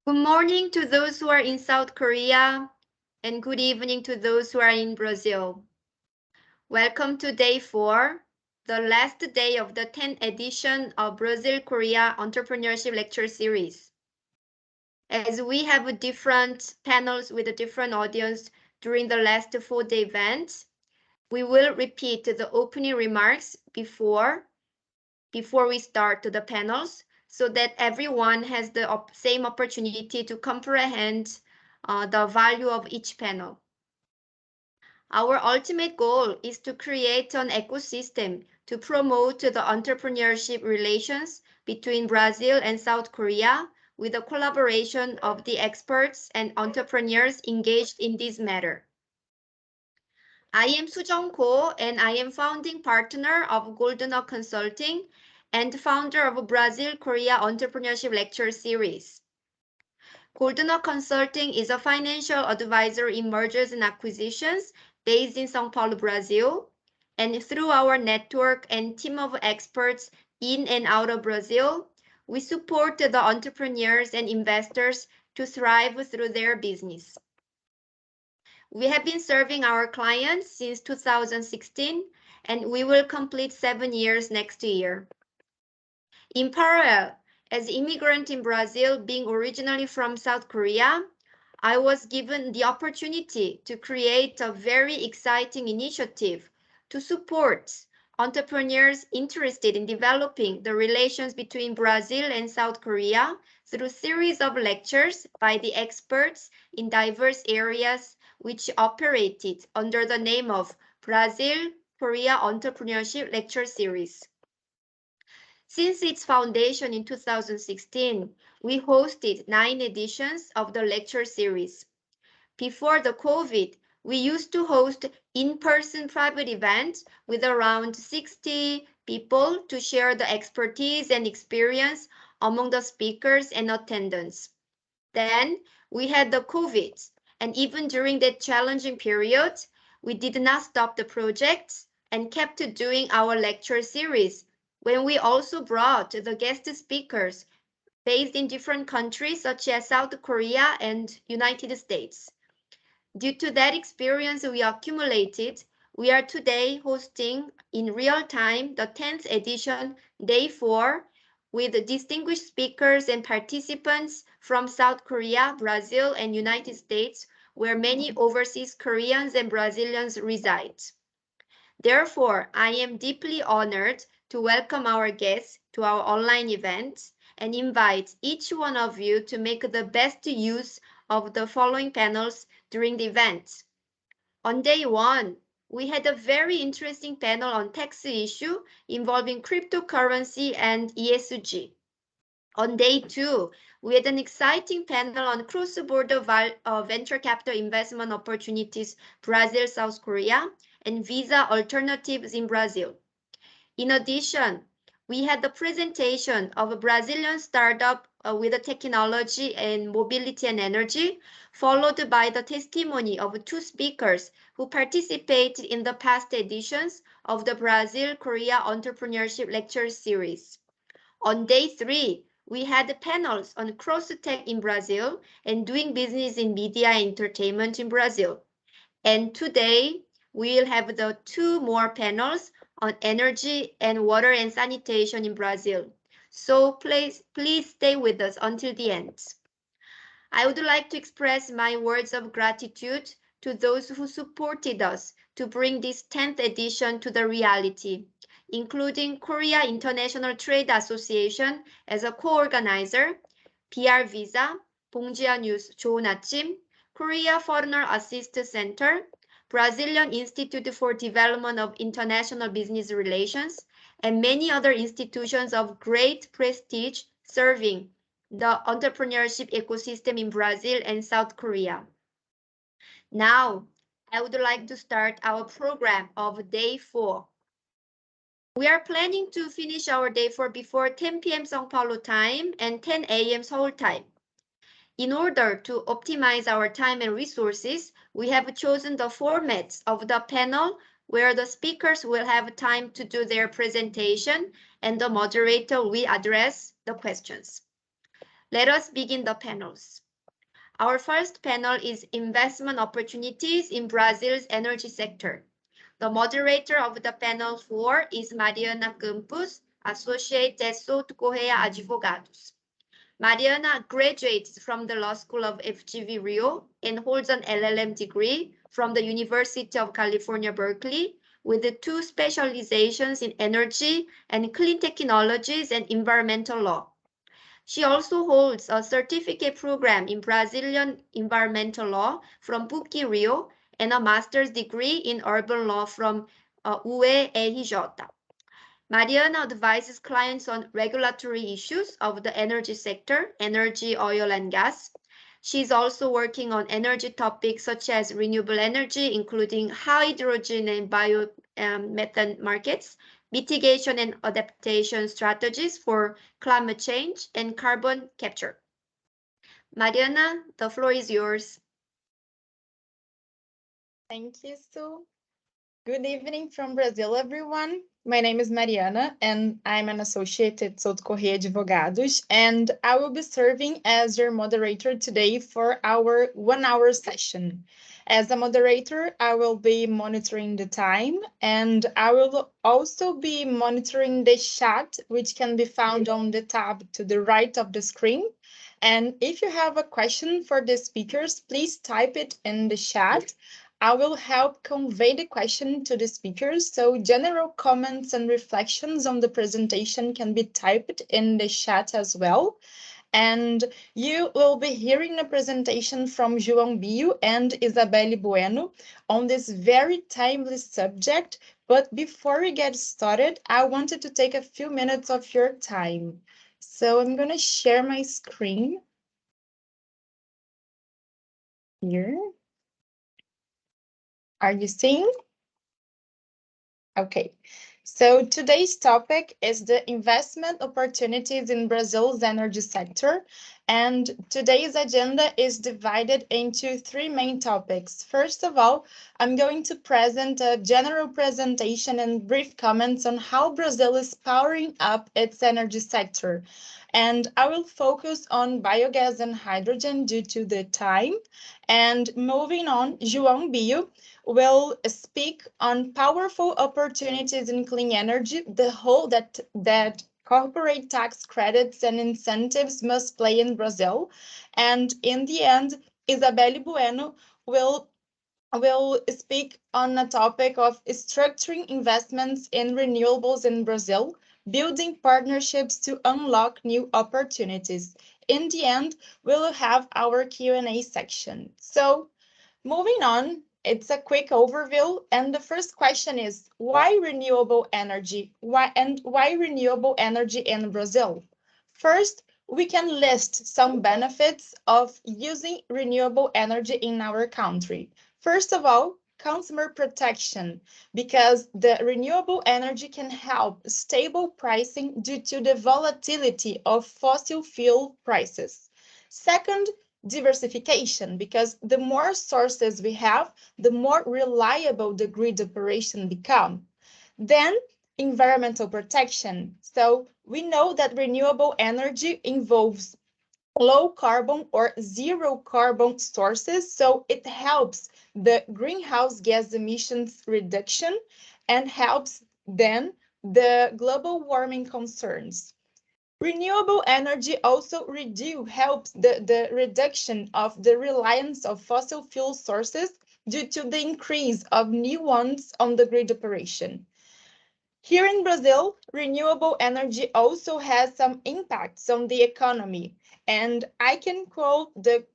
Good morning to those who are in South Korea, and good evening to those who are in Brazil. Welcome to day 4, the last day of the 10th edition of Brazil-Korea Entrepreneurship Lecture Series. As we have different panels with a different audience during the last 4-day event, we will repeat the opening remarks before we start the panels, so that everyone has the same opportunity to comprehend the value of each panel. Our ultimate goal is to create an ecosystem to promote the entrepreneurship relations between Brazil and South Korea with the collaboration of the experts and entrepreneurs engaged in this matter. I am Soo Ko, and I am founding partner of Golden Oak Consulting and founder of Brazil-Korea Entrepreneurship Lecture Series. Golden Oak Consulting is a financial advisor in mergers and acquisitions based in São Paulo, Brazil. And through our network and team of experts in and out of Brazil, we support the entrepreneurs and investors to thrive through their business. We have been serving our clients since 2016, and we will complete 7 years next year. In parallel, as immigrant in Brazil, being originally from South Korea, I was given the opportunity to create a very exciting initiative to support entrepreneurs interested in developing the relations between Brazil and South Korea through a series of lectures by the experts in diverse areas which operated under the name of Brazil-Korea Entrepreneurship Lecture Series. Since its foundation in 2016, we hosted 9 editions of the lecture series. Before the COVID, we used to host in-person private events with around 60 people to share the expertise and experience among the speakers and attendants. Then we had the COVID, and even during that challenging period, we did not stop the project and kept doing our lecture series, when we also brought the guest speakers based in different countries such as South Korea and United States. Due to that experience we accumulated, we are today hosting in real time the 10th edition, day 4, with distinguished speakers and participants from South Korea, Brazil, and United States, where many overseas Koreans and Brazilians reside. Therefore, I am deeply honored to welcome our guests to our online event and invite each one of you to make the best use of the following panels during the event. On day 1, we had a very interesting panel on tax issue involving cryptocurrency and ESG. On day 2, we had an exciting panel on cross-border venture capital investment opportunities, Brazil, South Korea, and visa alternatives in Brazil. In addition, we had the presentation of a Brazilian startup with a technology and mobility and energy, followed by the testimony of 2 speakers who participated in the past editions of the Brazil-Korea Entrepreneurship Lecture Series. On day 3, we had panels on cross-tech in Brazil and doing business in media and entertainment in Brazil. And today, we'll have the 2 more panels on energy and water and sanitation in Brazil. So please stay with us until the end. I would like to express my words of gratitude to those who supported us to bring this 10th edition to the reality, including Korea International Trade Association as a co-organizer, BR Visa, 봉지아 뉴스 좋은 아침, Korea Foreigner Assist Center, Brazilian Institute for Development of International Business Relations, and many other institutions of great prestige serving the entrepreneurship ecosystem in Brazil and South Korea. Now, I would like to start our program of day 4. We are planning to finish our day 4 before 10 p.m. São Paulo time and 10 a.m. Seoul time. In order to optimize our time and resources, we have chosen the formats of the panel where the speakers will have time to do their presentation and the moderator will address the questions. Let us begin the panels. Our first panel is Investment Opportunities in Brazil's Energy Sector. The moderator of the panel 4 is Mariana Campos, Associate at Souto Correa Advogados. Mariana graduates from the Law School of FGV Rio and holds an LLM degree from the University of California, Berkeley, with 2 specializations in energy and clean technologies and environmental law. She also holds a certificate program in Brazilian environmental law from PUC Rio and a master's degree in urban law from UERJ. Mariana advises clients on regulatory issues of the energy sector, energy, oil, and gas. She's also working on energy topics such as renewable energy, including hydrogen and biomethane markets, mitigation and adaptation strategies for climate change, and carbon capture. Mariana, the floor is yours. Thank you, Sue. Good evening from Brazil, everyone. My name is Mariana, and I'm an associate at Souto Correa Advogados, and I will be serving as your moderator today for our 1-hour session. As a moderator, I will be monitoring the time, and I will also be monitoring the chat, which can be found on the tab to the right of the screen. And if you have a question for the speakers, please type it in the chat. I will help convey the question to the speakers, so general comments and reflections on the presentation can be typed in the chat as well. And you will be hearing a presentation from João and Isabelle Bueno on this very timely subject. But before we get started, I wanted to take a few minutes of your time. So I'm going to share my screen here. Are you seeing? Okay, so today's topic is the investment opportunities in Brazil's energy sector. And today's agenda is divided into 3 main topics. First of all, I'm going to present a general presentation and brief comments on how Brazil is powering up its energy sector. And I will focus on biogas and hydrogen due to the time. And moving on, João will speak on powerful opportunities in clean energy, the role that corporate tax credits and incentives must play in Brazil. And in the end, Isabelle Bueno will speak on a topic of structuring investments in renewables in Brazil, building partnerships to unlock new opportunities. In the end, we'll have our Q&A section. So moving on, it's a quick overview. And the first question is, why renewable energy? Why renewable energy in Brazil? First, we can list some benefits of using renewable energy in our country. First of all, consumer protection, because the renewable energy can help stable pricing due to the volatility of fossil fuel prices. Second, diversification, because the more sources we have, the more reliable the grid operation become. Then environmental protection. So we know that renewable energy involves low carbon or zero carbon sources, so it helps the greenhouse gas emissions reduction and helps then the global warming concerns. Renewable energy also helps the reduction of the reliance of fossil fuel sources due to the increase of new ones on the grid operation. Here in Brazil, renewable energy also has some impacts on the economy, and I can quote the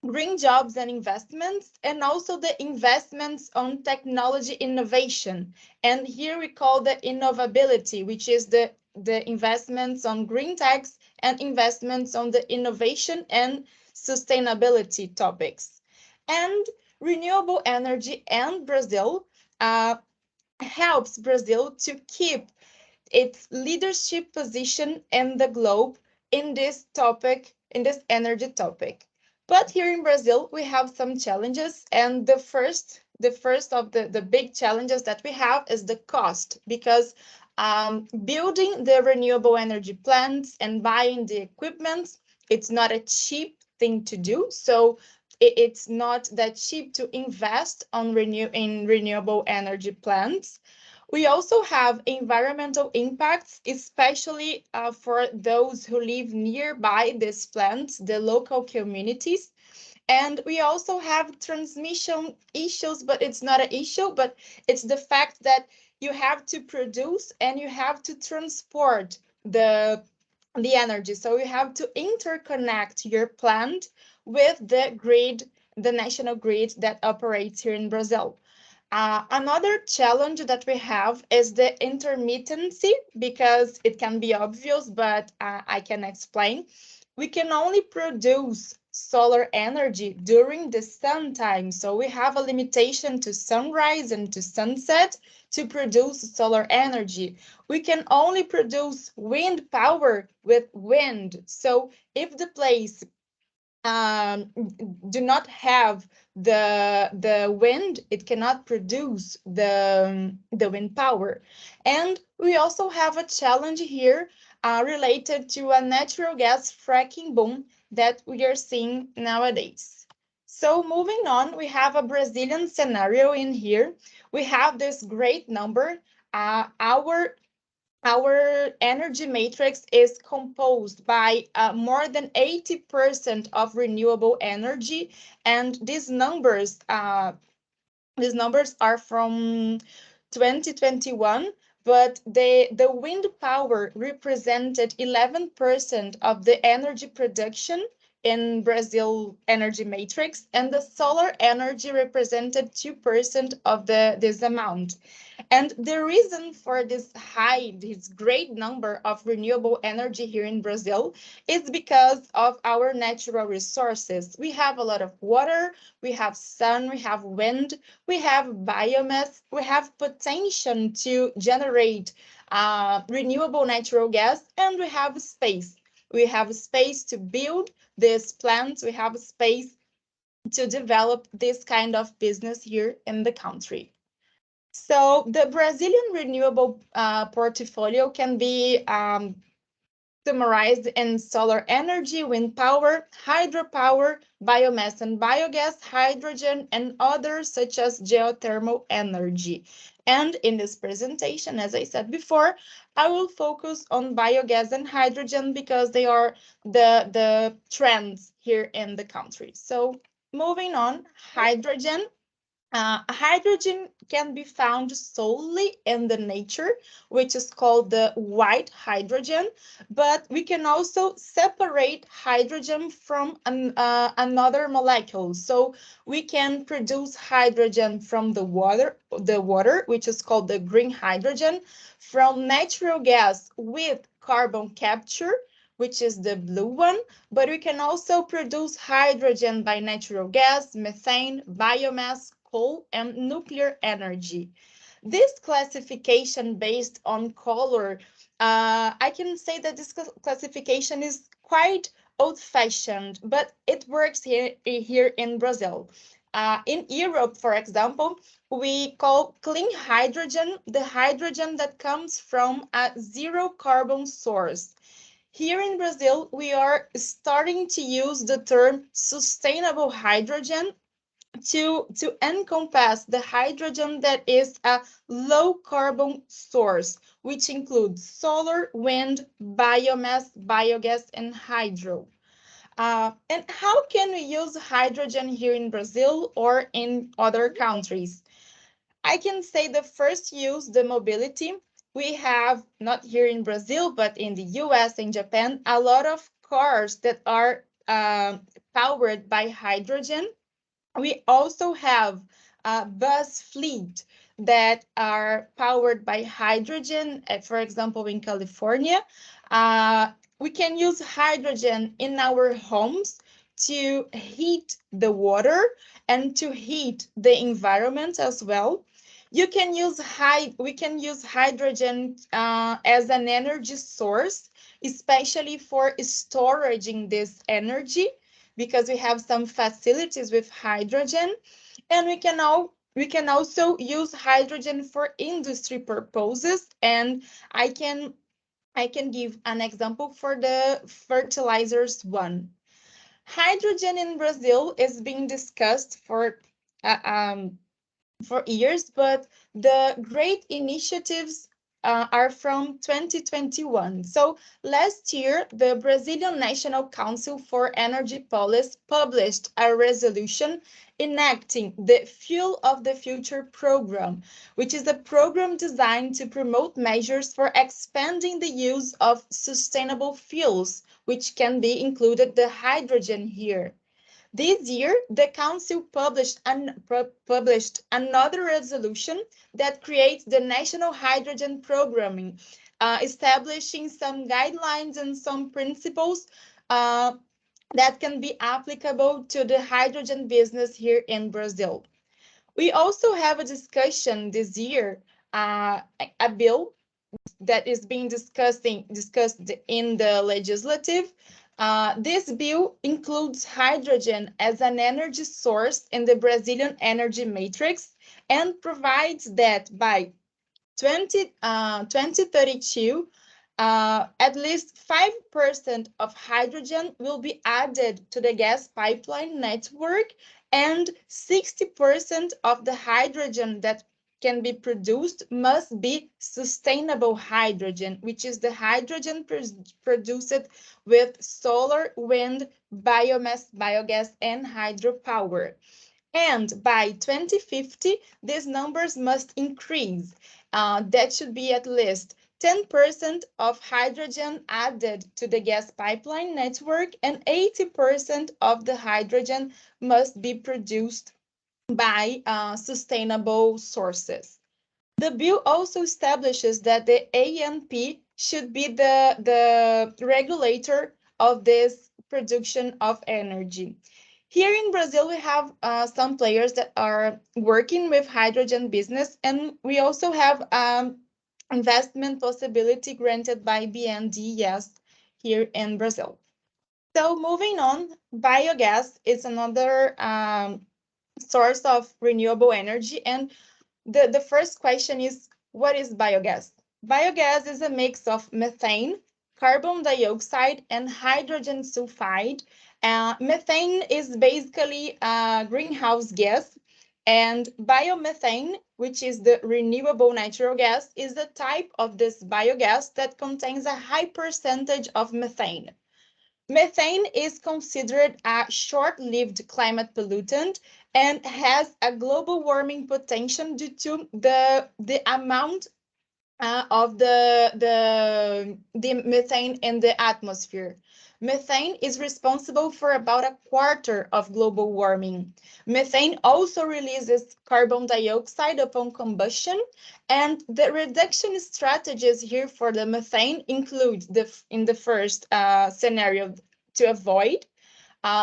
green jobs and investments, and also the investments on technology innovation. And here we call the innovability, which is the investments on green techs and investments on the innovation and sustainability topics. And renewable energy and Brazil helps Brazil to keep its leadership position in the globe in this topic, in this energy topic. But here in Brazil, we have some challenges, and the first of the big challenges that we have is the cost, because building the renewable energy plants and buying the equipment it's not a cheap thing to do. So it's not that cheap to invest on renewable energy plants. We also have environmental impacts, especially for those who live nearby these plants, the local communities. And we also have transmission issues, but it's not an issue, but it's the fact that you have to produce and you have to transport the energy. So you have to interconnect your plant with the grid, the national grid that operates here in Brazil. Another challenge that we have is the intermittency, because it can be obvious, but I can explain. We can only produce solar energy during the sun time. So we have a limitation to sunrise and to sunset to produce solar energy. We can only produce wind power with wind. So if the place do not have the wind, it cannot produce the wind power. And we also have a challenge here related to a natural gas fracking boom that we are seeing nowadays. So moving on, we have a Brazilian scenario in here. We have this great number. Our energy matrix is composed by more than 80% of renewable energy, and these numbers are from 2021, but the wind power represented 11% of the energy production in Brazil energy matrix, and the solar energy represented 2% of this amount. And the reason for this great number of renewable energy here in Brazil is because of our natural resources. We have a lot of water, we have sun, we have wind, we have biomass, we have potential to generate renewable natural gas, and we have space. We have space to build these plants, we have space to develop this kind of business here in the country. So the Brazilian renewable portfolio can be summarized in solar energy, wind power, hydropower, biomass and biogas, hydrogen, and others such as geothermal energy. And in this presentation, as I said before, I will focus on biogas and hydrogen because they are the trends here in the country. So moving on, hydrogen. Hydrogen can be found solely in the nature, which is called the white hydrogen, but we can also separate hydrogen from another molecule. So we can produce hydrogen from the water, which is called the green hydrogen, from natural gas with carbon capture, which is the blue one, but we can also produce hydrogen by natural gas, methane, biomass, coal, and nuclear energy. This classification based on color, I can say that this classification is quite old-fashioned, but it works here in Brazil. In Europe, for example, we call clean hydrogen the hydrogen that comes from a zero carbon source. Here in Brazil, we are starting to use the term sustainable hydrogen to encompass the hydrogen that is a low carbon source, which includes solar, wind, biomass, biogas, and hydro. And how can we use hydrogen here in Brazil or in other countries? I can say the first use, the mobility. We have, not here in Brazil, but in the US and Japan, a lot of cars that are powered by hydrogen. We also have a bus fleet that are powered by hydrogen, for example, in California. We can use hydrogen in our homes to heat the water and to heat the environment as well. We can use hydrogen as an energy source, especially for storing this energy, because we have some facilities with hydrogen, and we can also use hydrogen for industry purposes. And I can I can give an example for the fertilizers one. Hydrogen in Brazil is being discussed uh, um, for years, but the great initiatives are from 2021. So last year, the Brazilian National Council for Energy Policy published a resolution enacting the Fuel of the Future program, which is a program designed to promote measures for expanding the use of sustainable fuels, which can be included the hydrogen here. This year, the Council published another resolution that creates the National Hydrogen Programming, establishing some guidelines and some principles that can be applicable to the hydrogen business here in Brazil. We also have a discussion this year, a bill that is being discussed in the legislative. This bill includes hydrogen as an energy source in the Brazilian energy matrix and provides that by 2032, at least 5% of hydrogen will be added to the gas pipeline network, and 60% of the hydrogen that can be produced must be sustainable hydrogen, which is the hydrogen produced with solar, wind, biomass, biogas, and hydropower. And by 2050, these numbers must increase. That should be at least 10% of hydrogen added to the gas pipeline network, and 80% of the hydrogen must be produced by sustainable sources. The bill also establishes that the ANP should be the regulator of this production of energy. Here in Brazil, we have some players that are working with hydrogen business, and we also have investment possibility granted by BNDES here in Brazil. So moving on, biogas is another source of renewable energy. And the first question is, what is biogas? Biogas is a mix of methane, carbon dioxide, and hydrogen sulfide. Methane is basically a greenhouse gas, and biomethane, which is the renewable natural gas, is the type of this biogas that contains a high percentage of methane. Methane is considered a short-lived climate pollutant and has a global warming potential due to the amount of the methane in the atmosphere. Methane is responsible for about a quarter of global warming. Methane also releases carbon dioxide upon combustion, and the reduction strategies here for the methane include in the first scenario to avoid,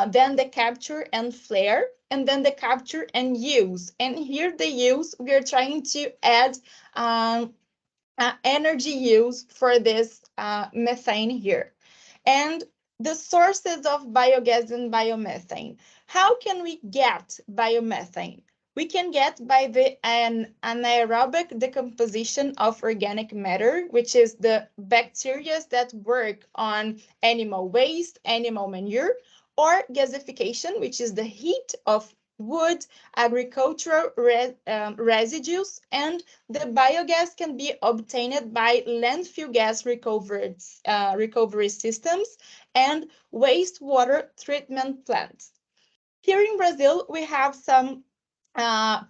then the capture and flare, and then the capture and use. And here the use, we are trying to add energy use for this methane here. And the sources of biogas and biomethane. How can we get biomethane? We can get by an anaerobic decomposition of organic matter, which is the bacteria that work on animal waste, animal manure, or gasification, which is the heat of wood, agricultural residues, and the biogas can be obtained by landfill gas recovery systems and wastewater treatment plants. Here in Brazil, we have some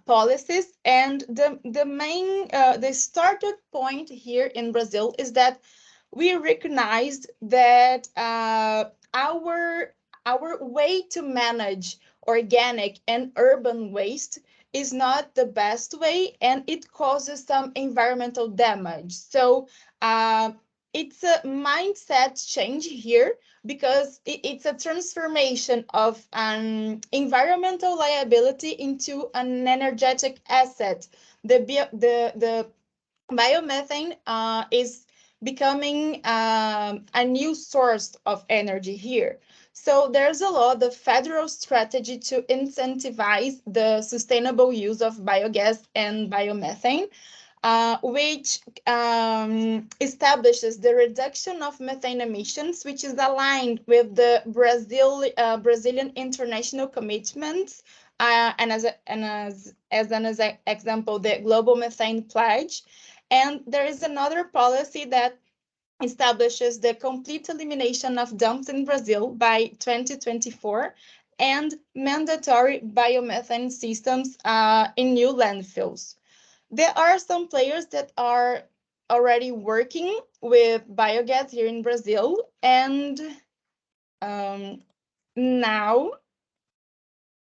policies, and the starting point here in Brazil is that we recognized that our way to manage organic and urban waste is not the best way, and it causes some environmental damage. So it's a mindset change here, because it's a transformation of an environmental liability into an energetic asset. The biomethane is becoming a new source of energy here. So there's a law, the federal strategy to incentivize the sustainable use of biogas and biomethane. which establishes the reduction of methane emissions, which is aligned with the Brazilian international commitments, and as an example, the Global Methane Pledge. And there is another policy that establishes the complete elimination of dumps in Brazil by 2024 and mandatory biomethane systems in new landfills. There are some players that are already working with biogas here in Brazil. And now,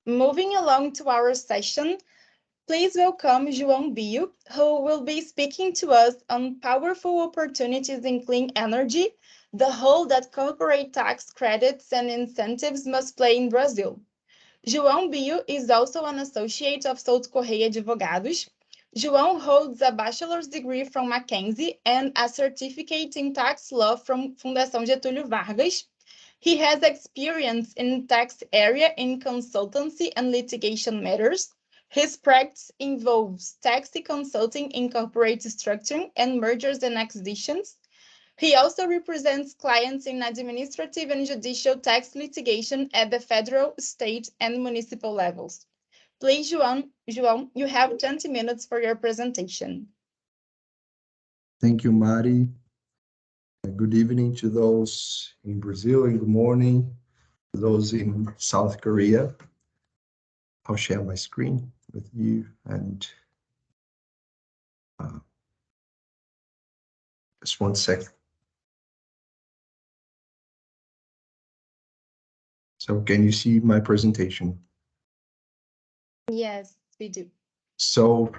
moving along to our session, please welcome João, who will be speaking to us on powerful opportunities in clean energy, the role that corporate tax credits and incentives must play in Brazil. João is also an associate of Souto Correa Advogados. João holds a bachelor's degree from Mackenzie and a certificate in tax law from Fundação Getúlio Vargas. He has experience in tax area in consultancy and litigation matters. His practice involves tax consulting in corporate structuring and mergers and acquisitions. He also represents clients in administrative and judicial tax litigation at the federal, state, and municipal levels. Please, João, you have 20 minutes for your presentation. Thank you, Mari. Good evening to those in Brazil, and good morning to those in South Korea. I'll share my screen with you, and just one second. So can you see my presentation? Yes, we do. So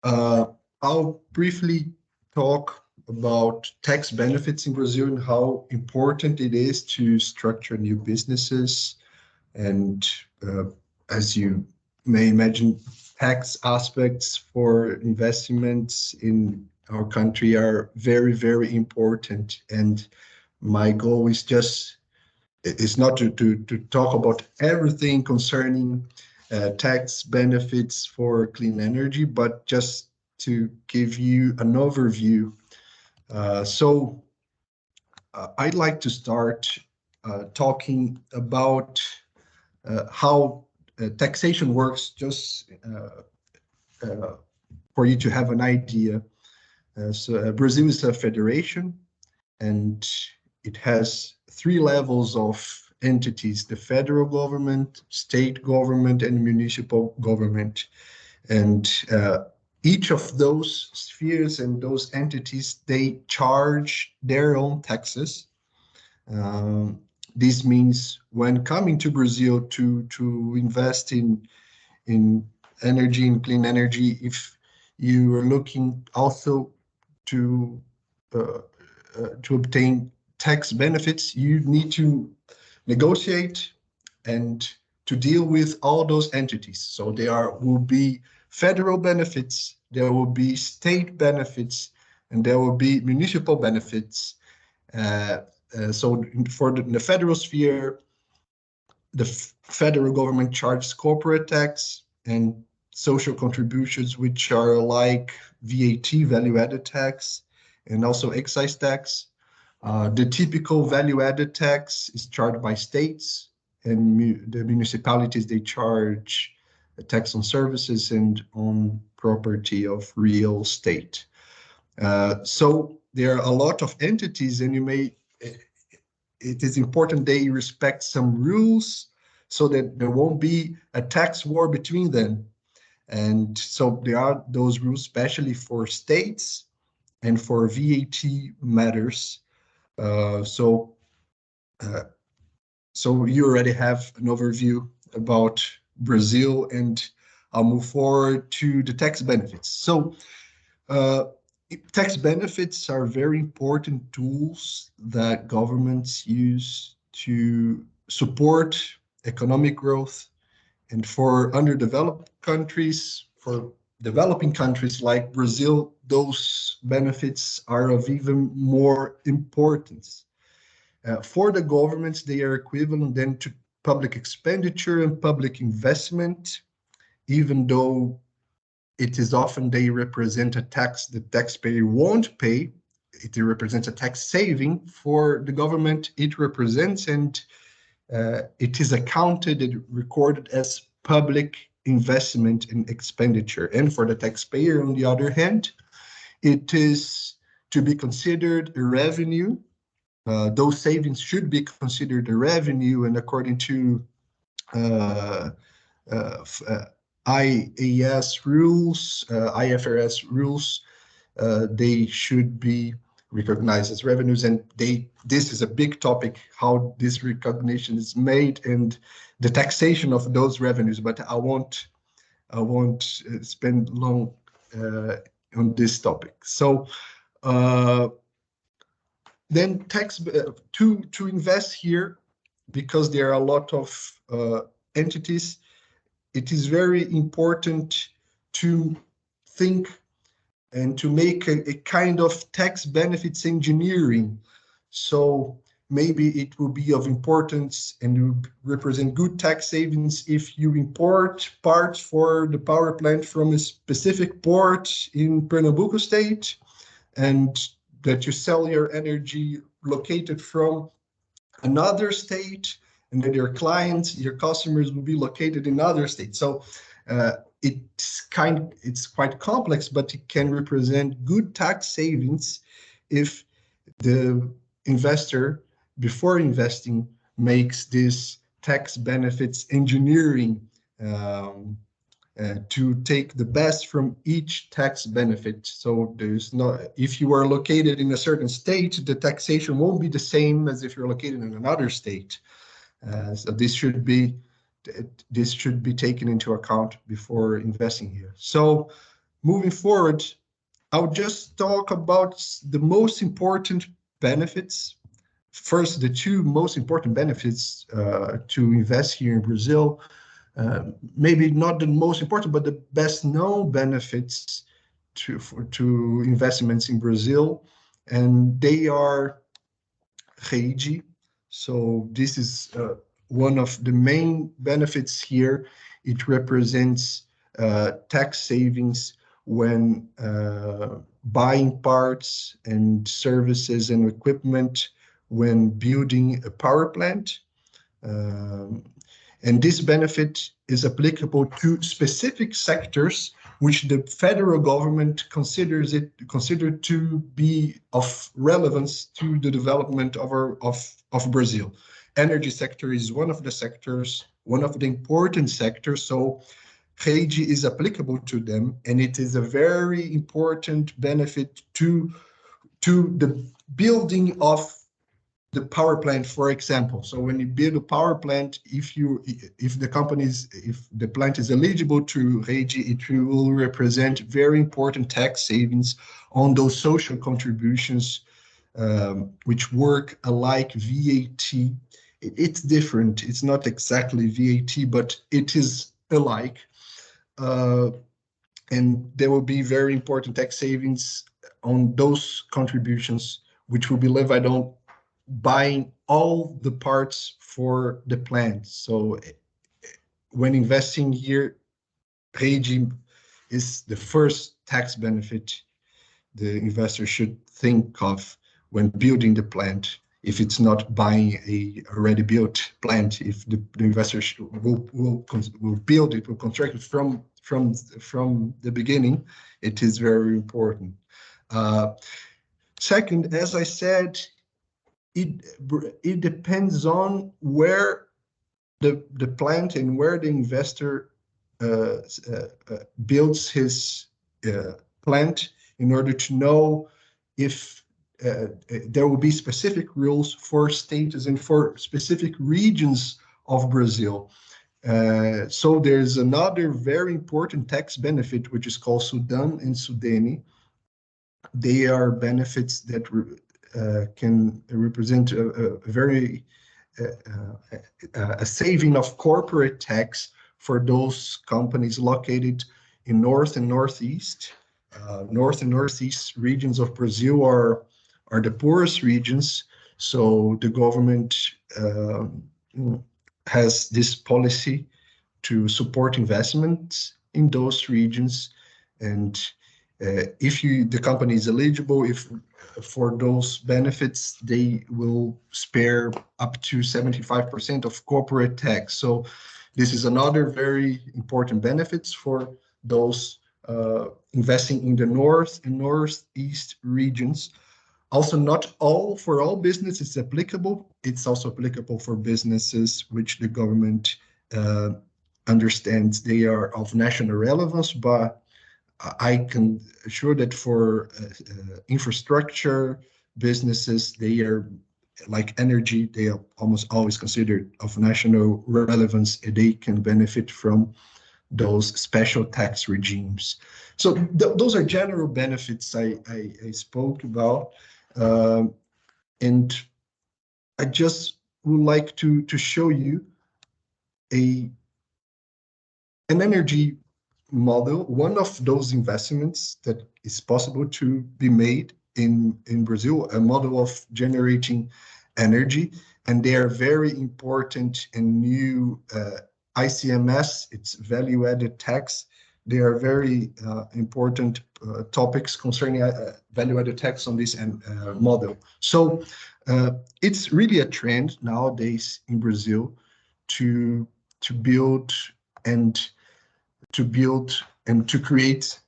I'll briefly talk about tax benefits in Brazil and how important it is to structure new businesses. And as you may imagine, tax aspects for investments in our country are very, very important. And my goal is not to talk about everything concerning tax benefits for clean energy, but just to give you an overview. So I'd like to start talking about how taxation works, just for you to have an idea. So Brazil is a federation, and it has 3 levels of entities: the federal government, state government, and municipal government. And each of those spheres and those entities, they charge their own taxes. This means when coming to Brazil to invest in energy, in clean energy, if you are looking also to obtain tax benefits, you need to negotiate and to deal with all those entities. So there will be federal benefits, there will be state benefits, and there will be municipal benefits. So for the federal sphere, the federal government charges corporate tax and social contributions, which are like VAT, value-added tax, and also excise tax. The typical value-added tax is charged by states, and the municipalities, they charge a tax on services and on property of real estate. So there are a lot of entities, and it is important they respect some rules so that there won't be a tax war between them. And so there are those rules, especially for states and for VAT matters. So you already have an overview about Brazil, and I'll move forward to the tax benefits. So tax benefits are very important tools that governments use to support economic growth. And for underdeveloped countries, for developing countries like Brazil, those benefits are of even more importance. For the governments, they are equivalent then to public expenditure and public investment, even though it is often they represent a tax the taxpayer won't pay. It represents a tax saving for the government it represents, and it is accounted and recorded as public investment and expenditure. And for the taxpayer, on the other hand, it is to be considered a revenue. Those savings should be considered a revenue, and according to IAS rules, IFRS rules, they should be recognized as revenues, and this is a big topic, how this recognition is made and the taxation of those revenues, but I won't spend long on this topic. So then tax to invest here, because there are a lot of entities, it is very important to think and to make a kind of tax benefits engineering. So maybe it will be of importance and will represent good tax savings if you import parts for the power plant from a specific port in Pernambuco state, and that you sell your energy located from another state, and that your clients, your customers will be located in other states. So it's quite complex, but it can represent good tax savings if the investor, before investing, makes this tax benefits engineering to take the best from each tax benefit. So there's not, if you are located in a certain state, the taxation won't be the same as if you're located in another state. So this should be taken into account before investing here. So moving forward, I'll just talk about the most important benefits. First, the two most important benefits to invest here in Brazil. Maybe not the most important, but the best known benefits to investments in Brazil, and they are REIGI. So this is one of the main benefits here. It represents tax savings when buying parts and services and equipment when building a power plant. And this benefit is applicable to specific sectors which the federal government considers to be of relevance to the development of Brazil. Energy sector is one of the sectors, one of the important sectors. So REIGI is applicable to them, and it is a very important benefit to the building of the power plant, for example. So when you build a power plant, if the plant is eligible to REIGI, it will represent very important tax savings on those social contributions, which work alike VAT. It's different. It's not exactly VAT, but it is alike. And there will be very important tax savings on those contributions, which will be levied on buying all the parts for the plant. So when investing here, REIGI is the first tax benefit the investor should think of when building the plant. If it's not buying a already built plant, if the investor will build it, will construct it from the beginning, it is very important. Second, as I said, it depends on where the plant and where the investor builds his plant, in order to know if there will be specific rules for states and for specific regions of Brazil. So there's another very important tax benefit, which is called SUDAM and SUDENE. They are benefits that can represent a saving of corporate tax for those companies located in North and Northeast. North and Northeast regions of Brazil are the poorest regions, so the government has this policy to support investments in those regions, And if the company is eligible, if for those benefits, they will spare up to 75% of corporate tax. So this is another very important benefits for those investing in the north and northeast regions. Also, not for all businesses applicable. It's also applicable for businesses which the government understands they are of national relevance, but I can assure that for infrastructure businesses, they are like energy, they are almost always considered of national relevance, and they can benefit from those special tax regimes. So those are general benefits I spoke about. And I just would like to show you an energy model, one of those investments that is possible to be made in Brazil, a model of generating energy. And they are very important and new ICMS, it's value-added tax. They are very important topics concerning value-added tax on this model. So it's really a trend nowadays in Brazil to build and to create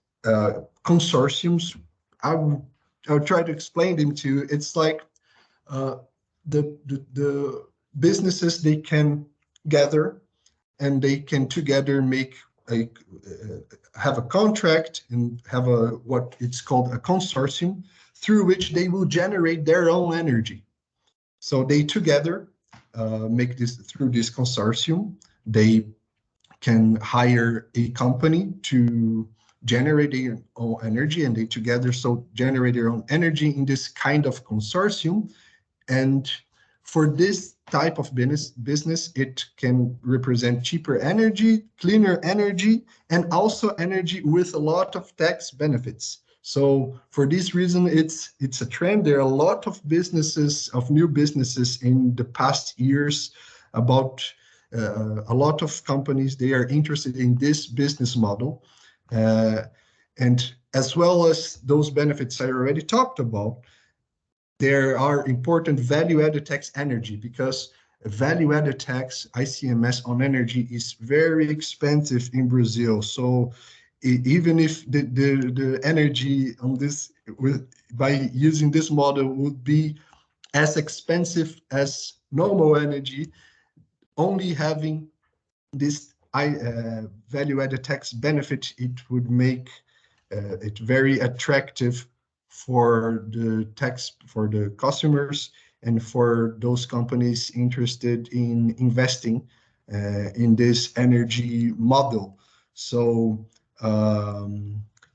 consortiums. I'll try to explain them to you. It's like the businesses, they can gather and they can together make have a contract and have what it's called a consortium, through which they will generate their own energy. So they together make this through this consortium. They can hire a company to generate their own energy, and they together generate their own energy in this kind of consortium. And for this type of business, it can represent cheaper energy, cleaner energy, and also energy with a lot of tax benefits. So for this reason, it's a trend. There are a lot of new businesses in the past years. About a lot of companies, they are interested in this business model. And as well as those benefits I already talked about, there are important value-added tax energy, because value-added tax, ICMS on energy, is very expensive in Brazil. So even if the energy on this, by using this model, would be as expensive as normal energy, only having this value-added tax benefit, it would make it very attractive for the customers and for those companies interested in investing in this energy model. So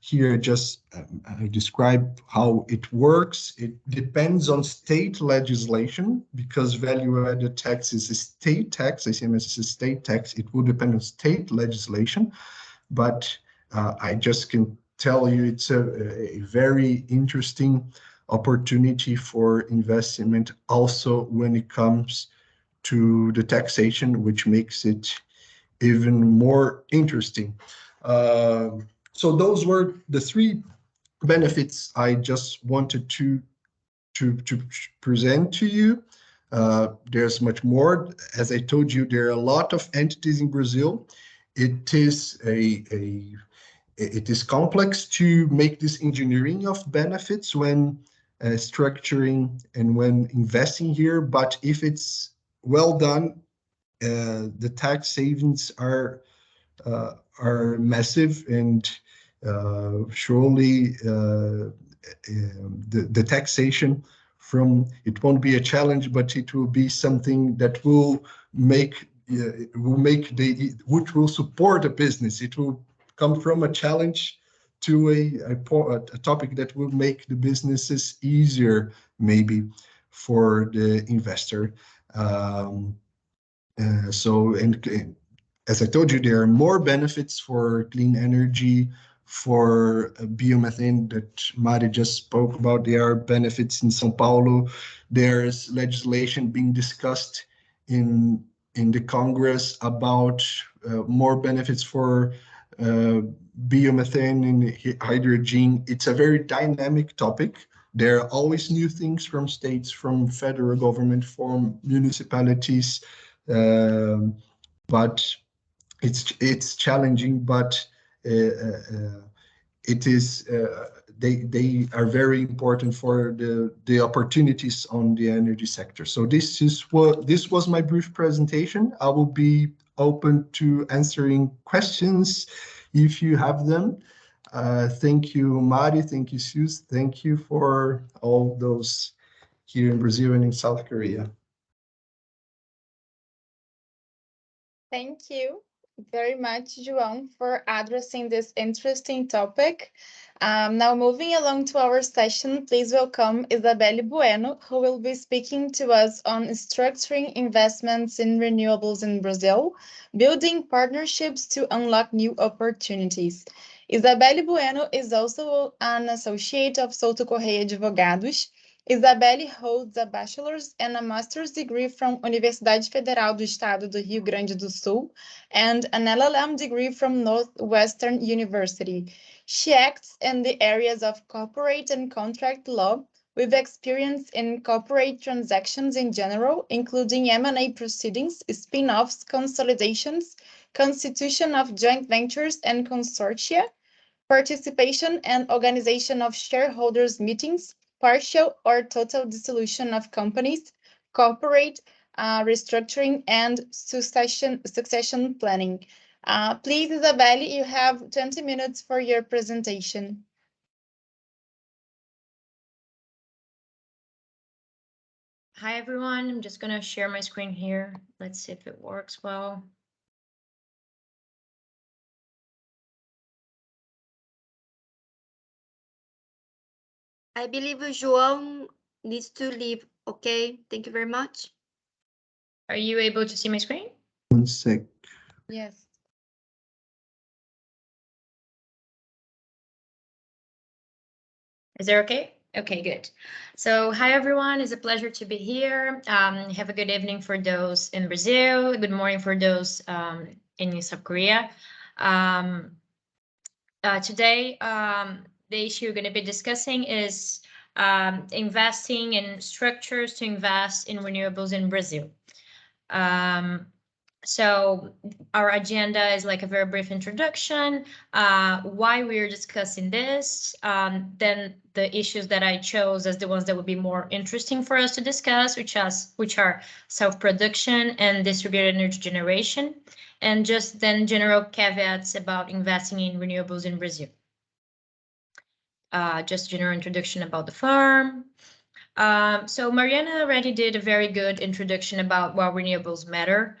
here I describe how it works. It depends on state legislation, because value-added tax is a state tax, ICMS is a state tax. It will depend on state legislation, but I just can tell you it's a very interesting opportunity for investment, also when it comes to the taxation, which makes it even more interesting. So those were the three benefits I just wanted to present to you. There's much more. As I told you, there are a lot of entities in Brazil. It is it is complex to make this engineering of benefits when structuring and when investing here, but if it's well done, the tax savings are massive, and surely the taxation from it won't be a challenge, but it will be something that will make which will support a business. It will come from a challenge to a topic that will make the businesses easier, maybe, for the investor. As I told you, there are more benefits for clean energy, for biomethane that Mari just spoke about. There are benefits in São Paulo. There's legislation being discussed in the Congress about more benefits for biomethane and hydrogen. It's a very dynamic topic. There are always new things from states, from federal government, from municipalities, but it's challenging. But it is they are very important for the opportunities on the energy sector. So this was my brief presentation. I will be open to answering questions if you have them. Thank you, Mari. Thank you, Sus. Thank you for all those here in Brazil and in South Korea. Thank you very much, João, for addressing this interesting topic. Now, moving along to our session, please welcome Isabelle Bueno, who will be speaking to us on structuring investments in renewables in Brazil, building partnerships to unlock new opportunities. Isabelle Bueno is also an associate of Souto Correa Advogados. Isabelle holds a bachelor's and a master's degree from Universidade Federal do Estado do Rio Grande do Sul and an LLM degree from Northwestern University. She acts in the areas of corporate and contract law with experience in corporate transactions in general, including M&A proceedings, spin-offs, consolidations, constitution of joint ventures and consortia, participation and organization of shareholders' meetings, partial or total dissolution of companies, corporate restructuring, and succession planning. Please, Isabelle, you have 20 minutes for your presentation. Hi, everyone. I'm just going to share my screen here. Let's see if it works well. I believe João needs to leave. Okay, thank you very much. Are you able to see my screen? 1 sec. Yes. Is that okay? Okay, good. So hi, everyone. It's a pleasure to be here. Have a good evening for those in Brazil. Good morning for those in South Korea. Today, the issue we're going to be discussing is investing in structures to invest in renewables in Brazil. So our agenda is like a very brief introduction, why we're discussing this, then the issues that I chose as the ones that would be more interesting for us to discuss, which are self-production and distributed energy generation, and just then general caveats about investing in renewables in Brazil. Just general introduction about the firm. So Mariana already did a very good introduction about why renewables matter.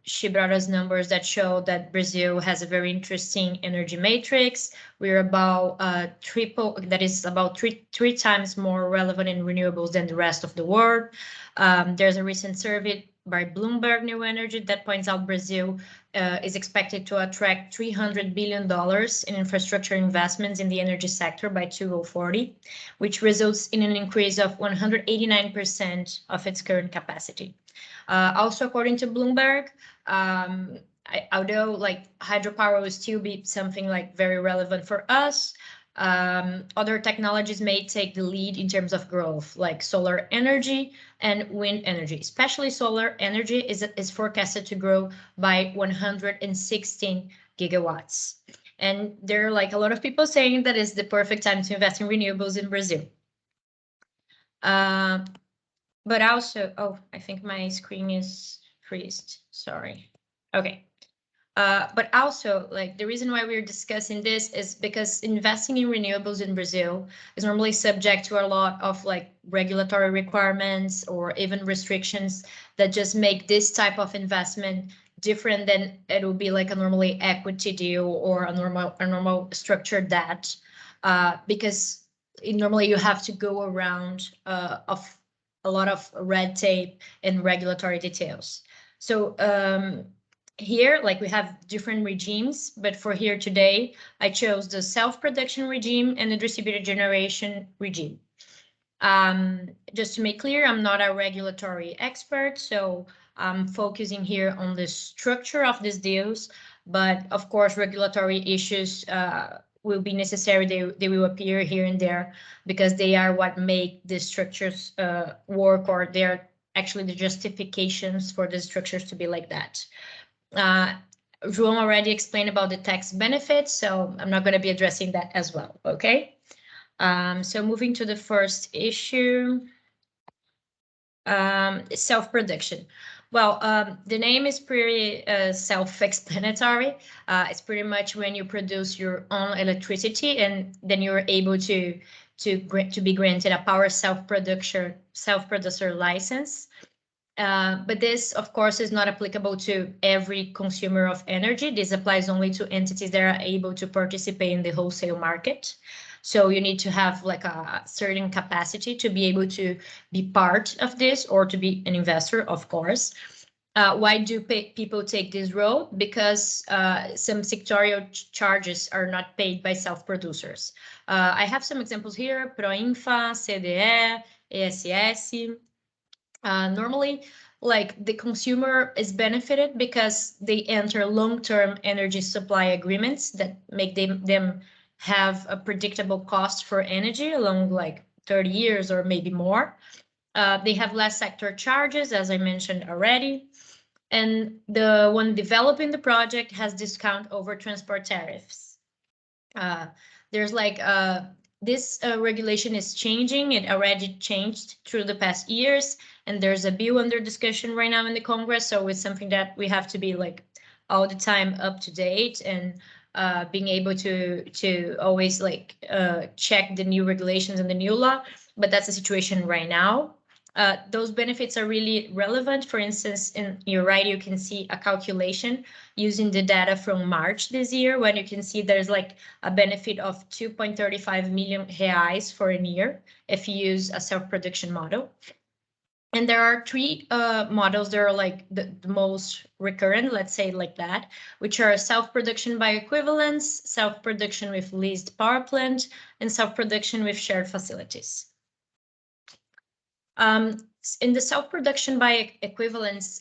She brought us numbers that show that Brazil has a very interesting energy matrix. We're about three times more relevant in renewables than the rest of the world. There's a recent survey by Bloomberg New Energy that points out Brazil is expected to attract $300 billion in infrastructure investments in the energy sector by 2040, which results in an increase of 189% of its current capacity. Also, according to Bloomberg, although like hydropower will still be something like very relevant for us, other technologies may take the lead in terms of growth, like solar energy and wind energy. Especially solar energy is forecasted to grow by 116 gigawatts. And there are like a lot of people saying that is the perfect time to invest in renewables in Brazil. But also, oh, I think my screen is freezed. Sorry. Okay. But also, like, the reason why we're discussing this is because investing in renewables in Brazil is normally subject to a lot of like regulatory requirements or even restrictions that just make this type of investment different than it would be like a normally equity deal or a normal structured debt, because normally you have to go around of a lot of red tape and regulatory details. So here, like we have different regimes, but for here today, I chose the self-production regime and the distributed generation regime. Just to make clear, I'm not a regulatory expert, so I'm focusing here on the structure of these deals. but of course, regulatory issues will be necessary. They will appear here and there because they are what make the structures work, or they're actually the justifications for the structures to be like that. João already explained about the tax benefits, so I'm not going to be addressing that as well, okay? So moving to the first issue, self-production. Well, the name is pretty self-explanatory. It's pretty much when you produce your own electricity, and then you're able to be granted a power self-producer license. But this, of course, is not applicable to every consumer of energy. This applies only to entities that are able to participate in the wholesale market. So you need to have like a certain capacity to be able to be part of this, or to be an investor, of course. Why do people take this road? Because some sectorial charges are not paid by self-producers. I have some examples here: Proinfa, CDE, ESS. Normally, like, the consumer is benefited because they enter long-term energy supply agreements that make them have a predictable cost for energy along like 30 years or maybe more. They have less sector charges, as I mentioned already. And the one developing the project has discount over transport tariffs. There's like this regulation is changing. It already changed through the past years, and there's a bill under discussion right now in the Congress. So it's something that we have to be like all the time up to date, and being able to always like check the new regulations and the new law. But that's the situation right now. Those benefits are really relevant. For instance, in your right, you can see a calculation using the data from March this year, when you can see there's like a benefit of 2.35 million reais for a year if you use a self-production model. And there are three models that are like the most recurrent, let's say like that, which are self-production by equivalence, self-production with leased power plant, and self-production with shared facilities. In the self-production by equivalence,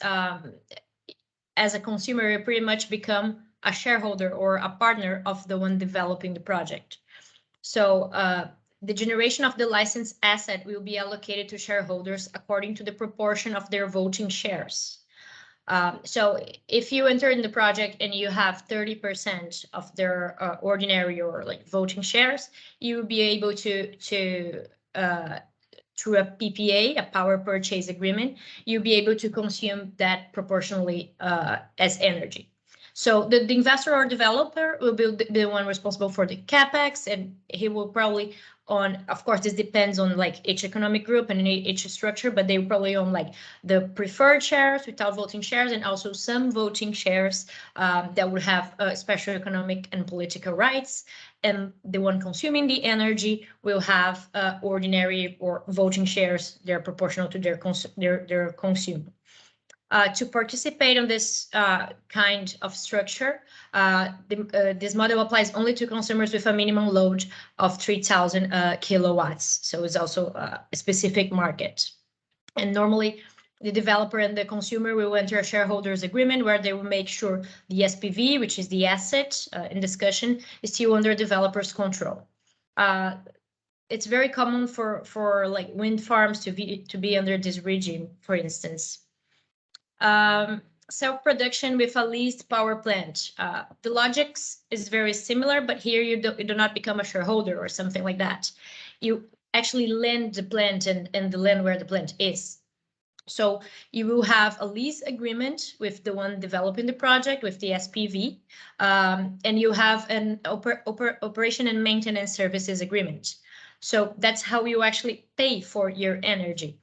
as a consumer, you pretty much become a shareholder or a partner of the one developing the project. So the generation of the licensed asset will be allocated to shareholders according to the proportion of their voting shares. So if you enter in the project and you have 30% of their ordinary or like voting shares, you will be able to through a PPA, a power purchase agreement, you'll be able to consume that proportionally as energy. So the investor or developer will be the one responsible for the capex, and he will probably of course, this depends on like each economic group and each structure, but they will probably own like the preferred shares without voting shares, and also some voting shares that would have special economic and political rights. And the one consuming the energy will have ordinary or voting shares. They're proportional to their consume. To participate in this kind of structure, this model applies only to consumers with a minimum load of 3,000 kilowatts. So it's also a specific market. And normally, the developer and the consumer will enter a shareholders agreement where they will make sure the SPV, which is the asset in discussion, is still under developer's control. It's very common for like wind farms to be under this regime, for instance. Self-production with a leased power plant. The logic is very similar, but here you do not become a shareholder or something like that. You actually lend the plant and the land where the plant is. So you will have a lease agreement with the one developing the project, with the SPV, and you have an operation and maintenance services agreement. So that's how you actually pay for your energy.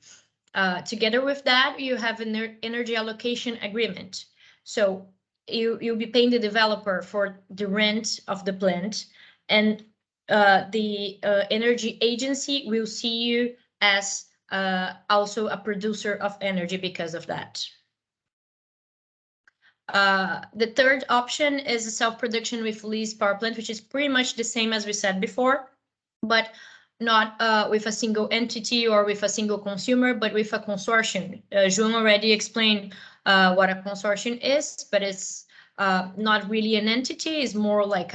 Together with that, you have an energy allocation agreement. So you'll be paying the developer for the rent of the plant, and the energy agency will see you as also a producer of energy because of that. The third option is a self-production with leased power plant, which is pretty much the same as we said before, but not with a single entity or with a single consumer, but with a consortium. João already explained what a consortium is, but it's not really an entity, is more like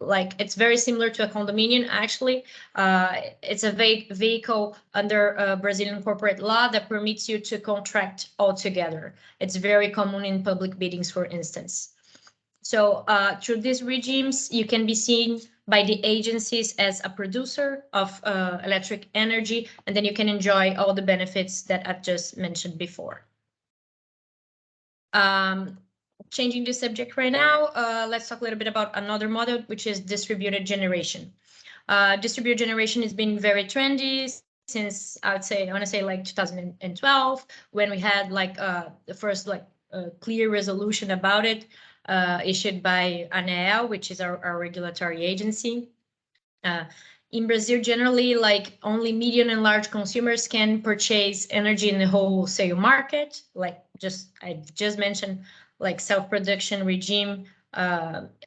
like it's very similar to a condominium. Actually, it's a vehicle under Brazilian corporate law that permits you to contract all together. It's very common in public biddings, for instance. So through these regimes, you can be seen by the agencies as a producer of electric energy, and then you can enjoy all the benefits that I've just mentioned before. Changing the subject right now, let's talk a little bit about another model, which is distributed generation. Distributed generation has been very trendy since I want to say like 2012, when we had like the first like clear resolution about it issued by ANEEL, which is our regulatory agency. In Brazil, generally, like only medium and large consumers can purchase energy in the wholesale market. Like I just mentioned, like self-production regime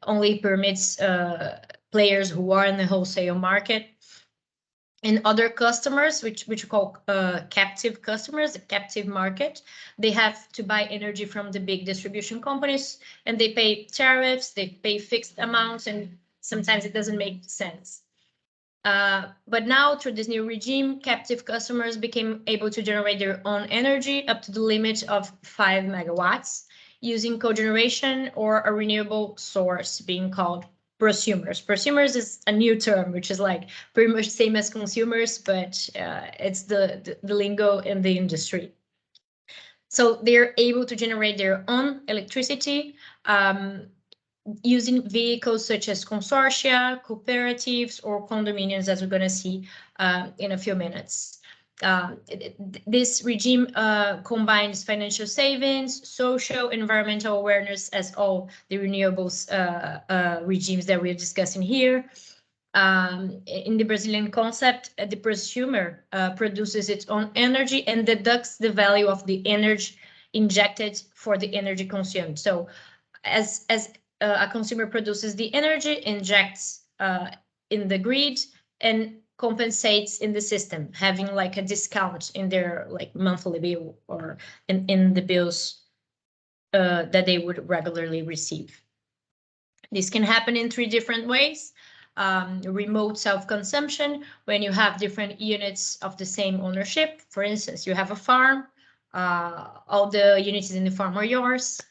only permits players who are in the wholesale market. And other customers, which we call captive customers, the captive market, they have to buy energy from the big distribution companies, and they pay tariffs, they pay fixed amounts, and sometimes it doesn't make sense. But now, through this new regime, captive customers became able to generate their own energy up to the limit of 5 megawatts using cogeneration or a renewable source being called prosumers. Prosumers is a new term, which is like pretty much same as consumers, but it's the lingo in the industry. So they're able to generate their own electricity using vehicles such as consortia, cooperatives, or condominiums, as we're going to see in a few minutes. This regime combines financial savings, social, environmental awareness as all the renewables regimes that we're discussing here. In the Brazilian concept, the prosumer produces its own energy and deducts the value of the energy injected for the energy consumed. So as a consumer produces the energy, injects in the grid, and compensates in the system, having like a discount in their like monthly bill or in the bills that they would regularly receive. This can happen in 3 different ways. Remote self-consumption, when you have different units of the same ownership. For instance, you have a farm, all the units in the farm are yours.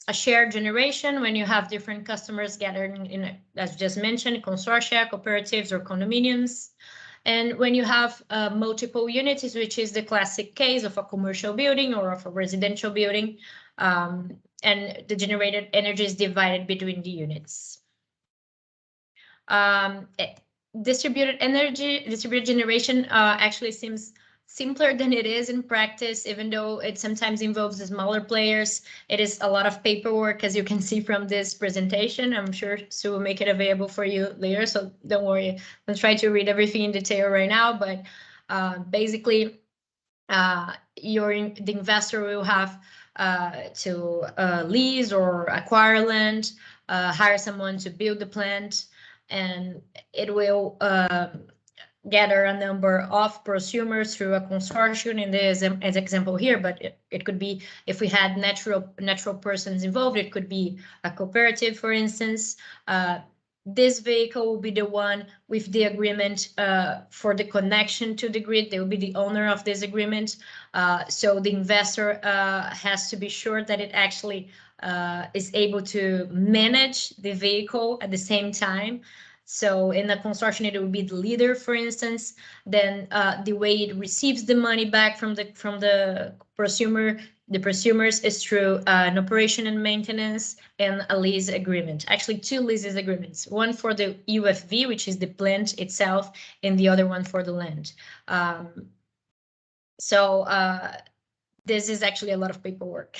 A shared generation, when you have different customers gathering in, as just mentioned, consortia, cooperatives, or condominiums. And when you have multiple units, which is the classic case of a commercial building or of a residential building, and the generated energy is divided between the units. Distributed generation actually seems simpler than it is in practice, even though it sometimes involves the smaller players. It is a lot of paperwork, as you can see from this presentation. I'm sure Sue will make it available for you later, so don't worry. I'll try to read everything in detail right now, but basically, the investor will have to lease or acquire land, hire someone to build the plant, and it will gather a number of prosumers through a consortium in this as example here, but it could be, if we had natural persons involved, it could be a cooperative, for instance. This vehicle will be the one with the agreement for the connection to the grid. They will be the owner of this agreement. So the investor has to be sure that it actually is able to manage the vehicle at the same time. So in the consortium, it will be the leader, for instance. Then the way it receives the money back from the prosumers is through an operation and maintenance and a lease agreement. Actually, 2 leases agreements, one for the UFV, which is the plant itself, and the other one for the land. This is actually a lot of paperwork.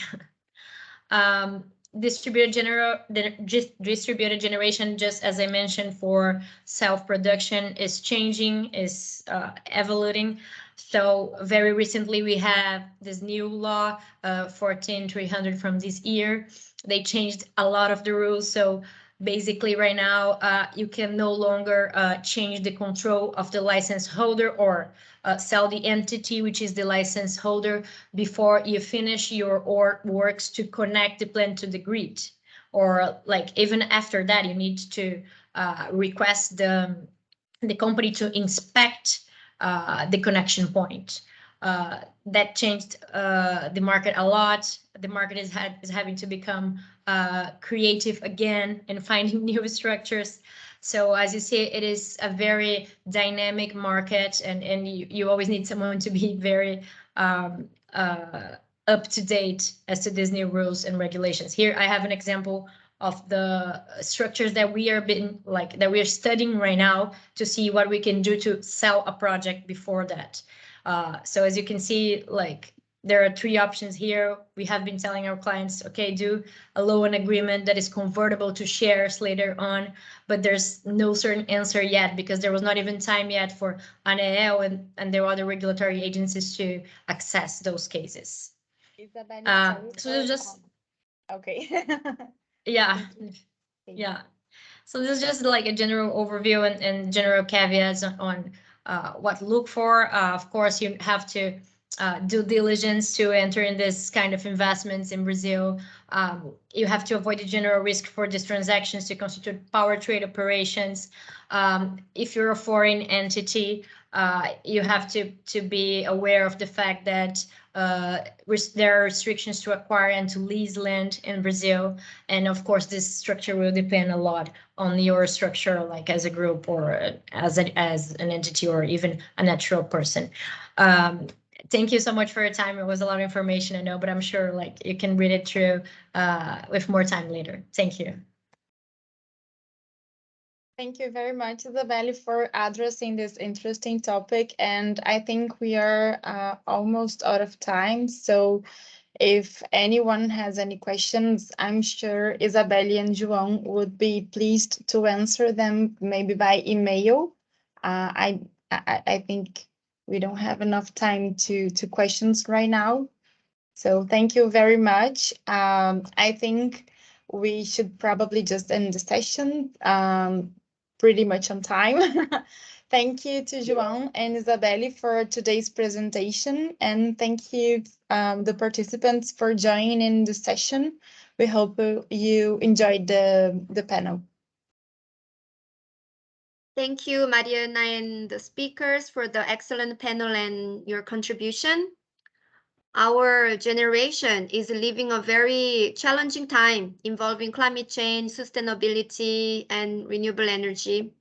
Distributed generation, just as I mentioned, for self-production is changing, is evolving. So very recently we have this new law 14300 from this year. They changed a lot of the rules. So Basically, right now, you can no longer change the control of the license holder or sell the entity, which is the license holder, before you finish your works to connect the plant to the grid. Or like even after that, you need to request the company to inspect the connection point. That changed the market a lot. The market is having to become creative again and finding new structures. So as you see, it is a very dynamic market, and you always need someone to be very up to date as to these new rules and regulations. Here I have an example of the structures that we are studying right now to see what we can do to sell a project before that. So as you can see, like there are 3 options here. We have been telling our clients, okay, do a loan agreement that is convertible to shares later on, but there's no certain answer yet because there was not even time yet for ANEEL and there are other regulatory agencies to access those cases. Isabelle, so there's just okay. Yeah. Yeah. So this is just like a general overview and general caveats on what to look for. Of course, you have to due diligence to enter in this kind of investments in Brazil. You have to avoid the general risk for these transactions to constitute power trade operations. If you're a foreign entity, you have to be aware of the fact that there are restrictions to acquire and to lease land in Brazil. And of course, this structure will depend a lot on your structure, like as a group or as an entity or even a natural person. Thank you so much for your time. It was a lot of information, I know, but I'm sure like you can read it through with more time later. Thank you. Thank you very much, Isabelle, for addressing this interesting topic. And I think we are almost out of time. So if anyone has any questions, I'm sure Isabelle and João would be pleased to answer them, maybe by email. I think we don't have enough time to questions right now. So thank you very much. I think we should probably just end the session pretty much on time. Thank you to João and Isabelle for today's presentation, and thank you the participants for joining in the session. We hope you enjoyed the panel. Thank you, Mariana and the speakers for the excellent panel and your contribution. Our generation is living a very challenging time involving climate change, sustainability, and renewable energy.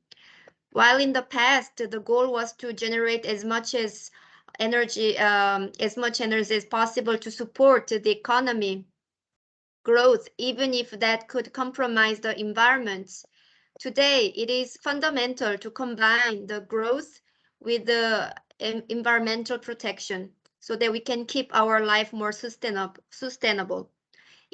While in the past, the goal was to generate as much energy as possible to support the economy growth, even if that could compromise the environment. Today, it is fundamental to combine the growth with the environmental protection so that we can keep our life more sustainable.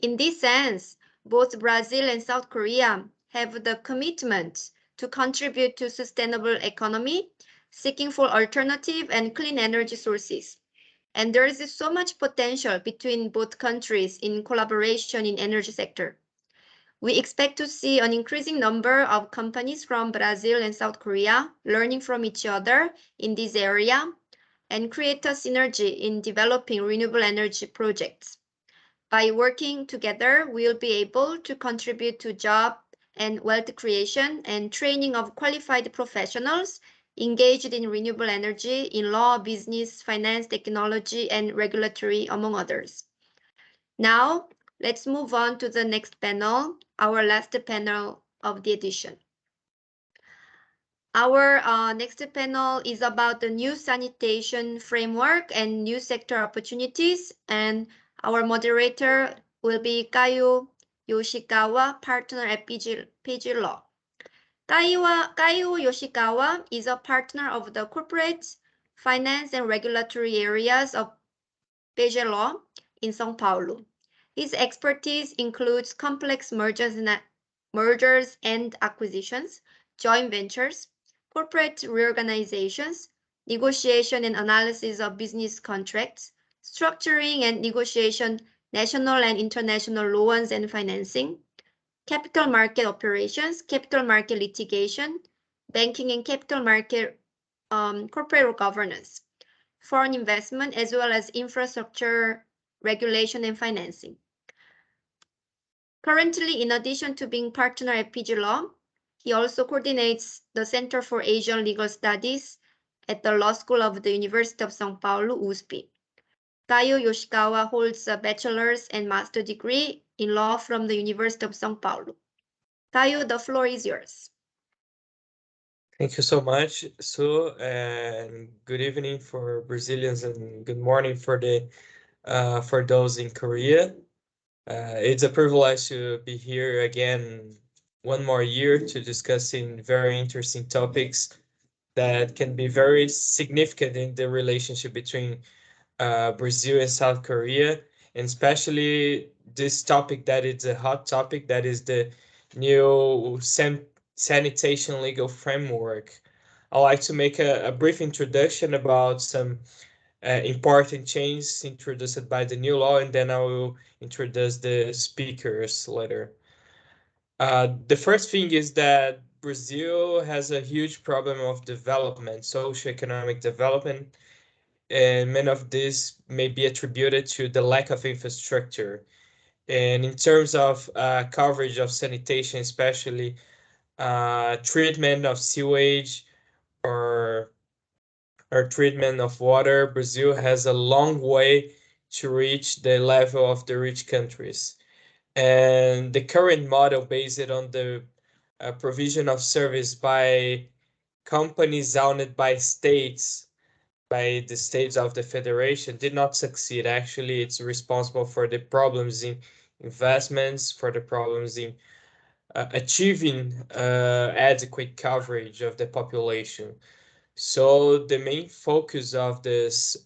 In this sense, both Brazil and South Korea have the commitment to contribute to sustainable economy, seeking for alternative and clean energy sources. And there is so much potential between both countries in collaboration in energy sector. We expect to see an increasing number of companies from Brazil and South Korea learning from each other in this area and create a synergy in developing renewable energy projects. By working together, we'll be able to contribute to job and wealth creation and training of qualified professionals engaged in renewable energy in law, business, finance, technology, and regulatory, among others. Now, let's move on to the next panel, our last panel of the edition. Our next panel is about the new sanitation framework and new sector opportunities, and our moderator will be Caio Yoshikawa, partner at PG Law. Caio Yoshikawa is a partner of the corporate, finance, and regulatory areas of PG Law in São Paulo. His expertise includes complex mergers and acquisitions, joint ventures, corporate reorganizations, negotiation and analysis of business contracts, structuring and negotiation, national and international loans and financing, capital market operations, capital market litigation, banking and capital market corporate governance, foreign investment, as well as infrastructure regulation and financing. Currently, in addition to being partner at PG Law, he also coordinates the Center for Asian Legal Studies at the Law School of the University of São Paulo, USP. Caio Yoshikawa holds a bachelor's and master's degree in law from the University of São Paulo. Caio, the floor is yours. Thank you so much, Sue, and good evening for Brazilians and good morning for those in Korea. It's a privilege to be here again one more year to discussing very interesting topics that can be very significant in the relationship between Brazil and South Korea, and especially this topic that is a hot topic, that is the new sanitation legal framework. I'd like to make a brief introduction about some important changes introduced by the new law, and then I will introduce the speakers later. The first thing is that Brazil has a huge problem of development, socioeconomic development, and many of this may be attributed to the lack of infrastructure. And in terms of coverage of sanitation, especially treatment of sewage or treatment of water, Brazil has a long way to reach the level of the rich countries. And the current model based on the provision of service by companies owned by states, by the states of the federation, did not succeed. Actually, it's responsible for the problems in investments, for the problems in achieving adequate coverage of the population. So the main focus of this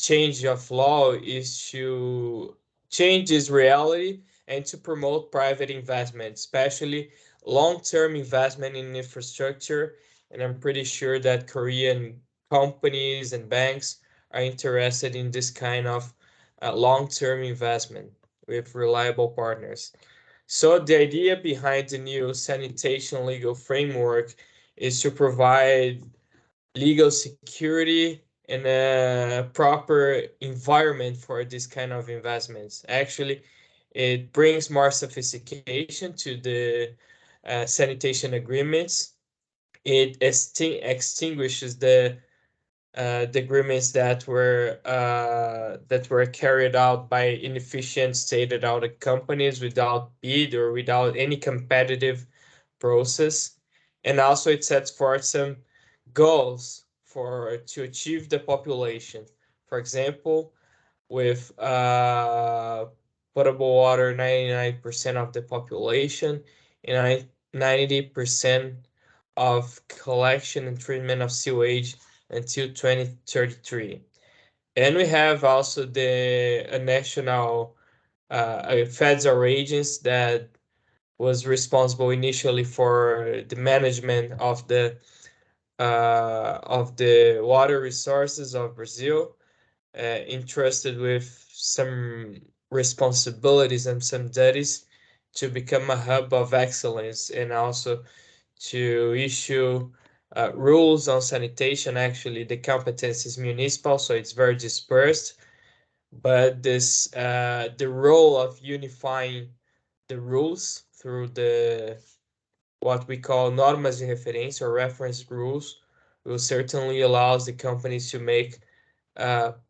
change of law is to change this reality and to promote private investment, especially long-term investment in infrastructure. And I'm pretty sure that Korean companies and banks are interested in this kind of long-term investment with reliable partners. So the idea behind the new sanitation legal framework is to provide legal security and a proper environment for this kind of investments. Actually, it brings more sophistication to the sanitation agreements. It extinguishes the agreements that were carried out by inefficient state-owned companies without bid or without any competitive process. And also it sets forth some goals to achieve the population. For example, with potable water, 99% of the population, and 90% of collection and treatment of sewage until 2033. And we have also the national federal agents that was responsible initially for the management of the water resources of Brazil, entrusted with some responsibilities and some duties to become a hub of excellence and also to issue rules on sanitation. Actually, the competence is municipal, so it's very dispersed. But this the role of unifying the rules through the what we call normas de referência or reference rules will certainly allows the companies to make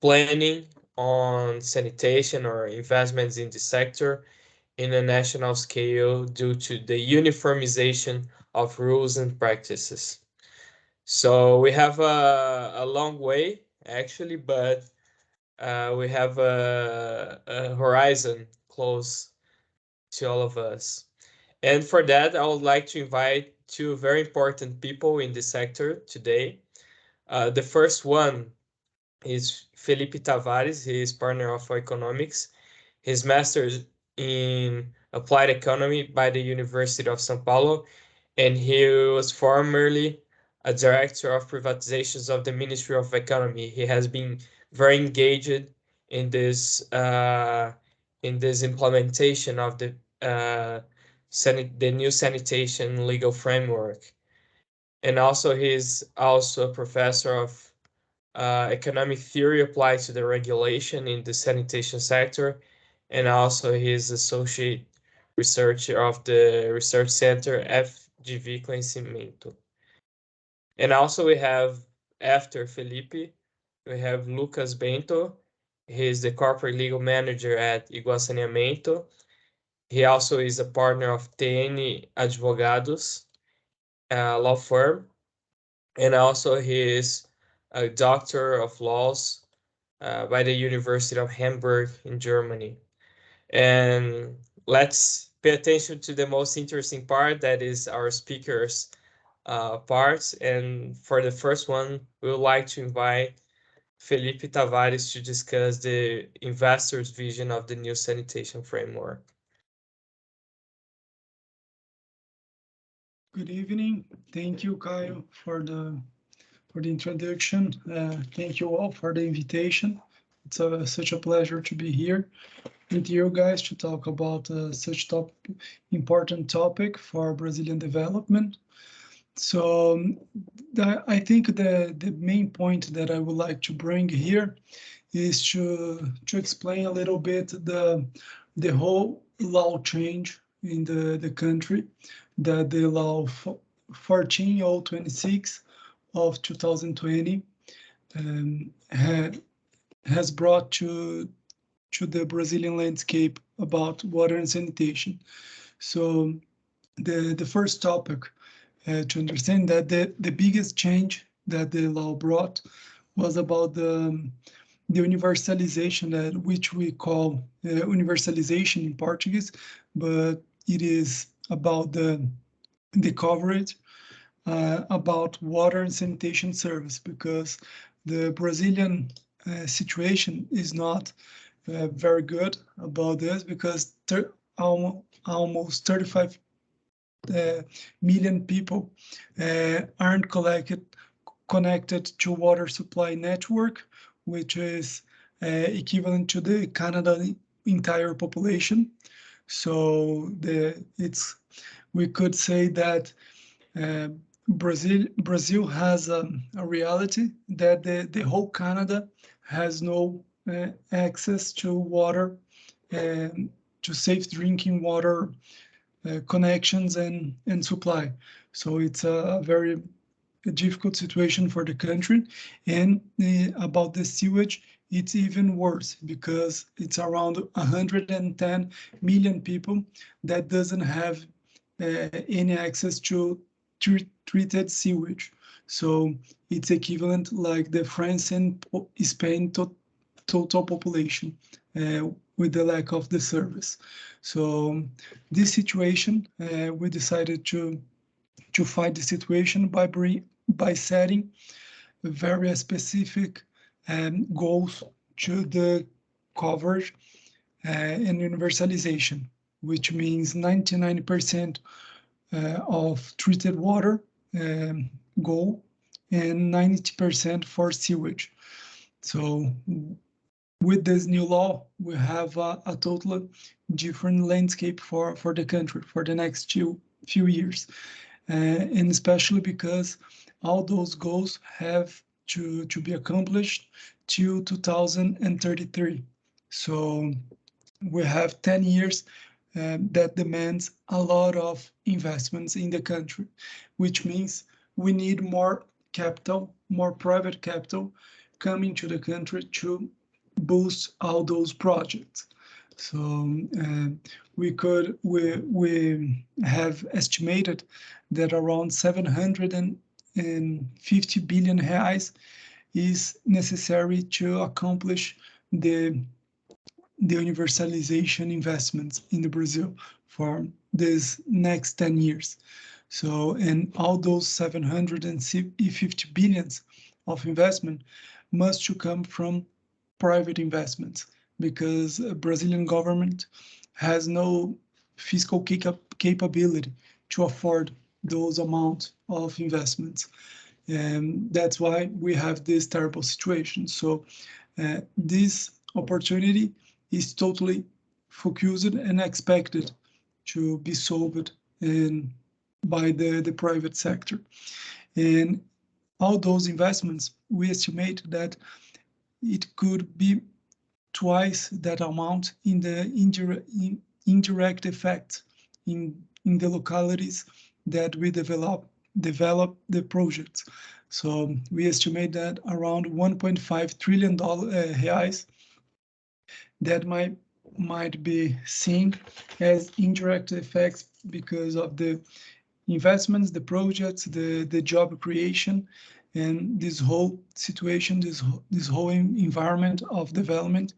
planning on sanitation or investments in the sector in a national scale due to the uniformization of rules and practices. So we have a long way actually, but we have a horizon close to all of us. And for that, I would like to invite two very important people in the sector today. The first one is Felipe Tavares. He is partner of economics. His master's in applied economy by the University of São Paulo, and he was formerly a director of privatizations of the Ministry of Economy. He has been very engaged in this implementation of the the new sanitation legal framework. And also he's also a professor of economic theory applied to the regulation in the sanitation sector. And also he's associate researcher of the research center FGV Conhecimento. And also we have, after Felipe, we have Lucas Bento. He's the corporate legal manager at Igual Saneamento. He also is a partner of TN Advogados, a law firm. And also he is a doctor of laws by the University of Hamburg in Germany. And let's pay attention to the most interesting part, that is our speakers parts. And for the first one, we would like to invite Felipe Tavares to discuss the investor's vision of the new sanitation framework. Good evening. Thank you, Caio, for the introduction. Thank you all for the invitation. It's such a pleasure to be here with you guys to talk about such important topic for Brazilian development. So I think the main point that I would like to bring here is to explain a little bit the whole law change in the country, that the law 14026 of 2020 has brought to the Brazilian landscape about water and sanitation. So the first topic to understand that the biggest change that the law brought was about the universalization, that which we call universalization in Portuguese, but it is about the coverage about water and sanitation service, because the Brazilian situation is not very good about this, because almost 35 million people aren't connected to water supply network, which is equivalent to the Canada entire population. So we could say that Brazil has a reality that the whole Canada has no access to water, to safe drinking water connections and supply. So it's a very difficult situation for the country. And about the sewage, it's even worse, because it's around 110 million people that doesn't have any access to treated sewage. So it's equivalent like the France and Spain total population with the lack of the service. So this situation, we decided to fight the situation by setting very specific goals to the coverage and universalization, which means 99% of treated water goal and 90% for sewage. So with this new law, we have a totally different landscape for the country for the next few years. And especially because all those goals have to be accomplished till 2033. So we have 10 years that demands a lot of investments in the country, which means we need more capital, more private capital coming to the country to boost all those projects. So we have estimated that around 750 billion reais is necessary to accomplish the universalization investments in the Brazil for this next 10 years. So, and all those 750 billions of investment must to come from private investments, because the Brazilian government has no fiscal capability to afford those amounts of investments. And that's why we have this terrible situation. So this opportunity is totally focused and expected to be solved by the private sector. And all those investments, we estimate that it could be twice that amount in the indirect effects in the localities that we develop the projects. So we estimate that around 1.5 trillion reais that might be seen as indirect effects because of the investments, the projects, the job creation, and this whole situation, this whole environment of development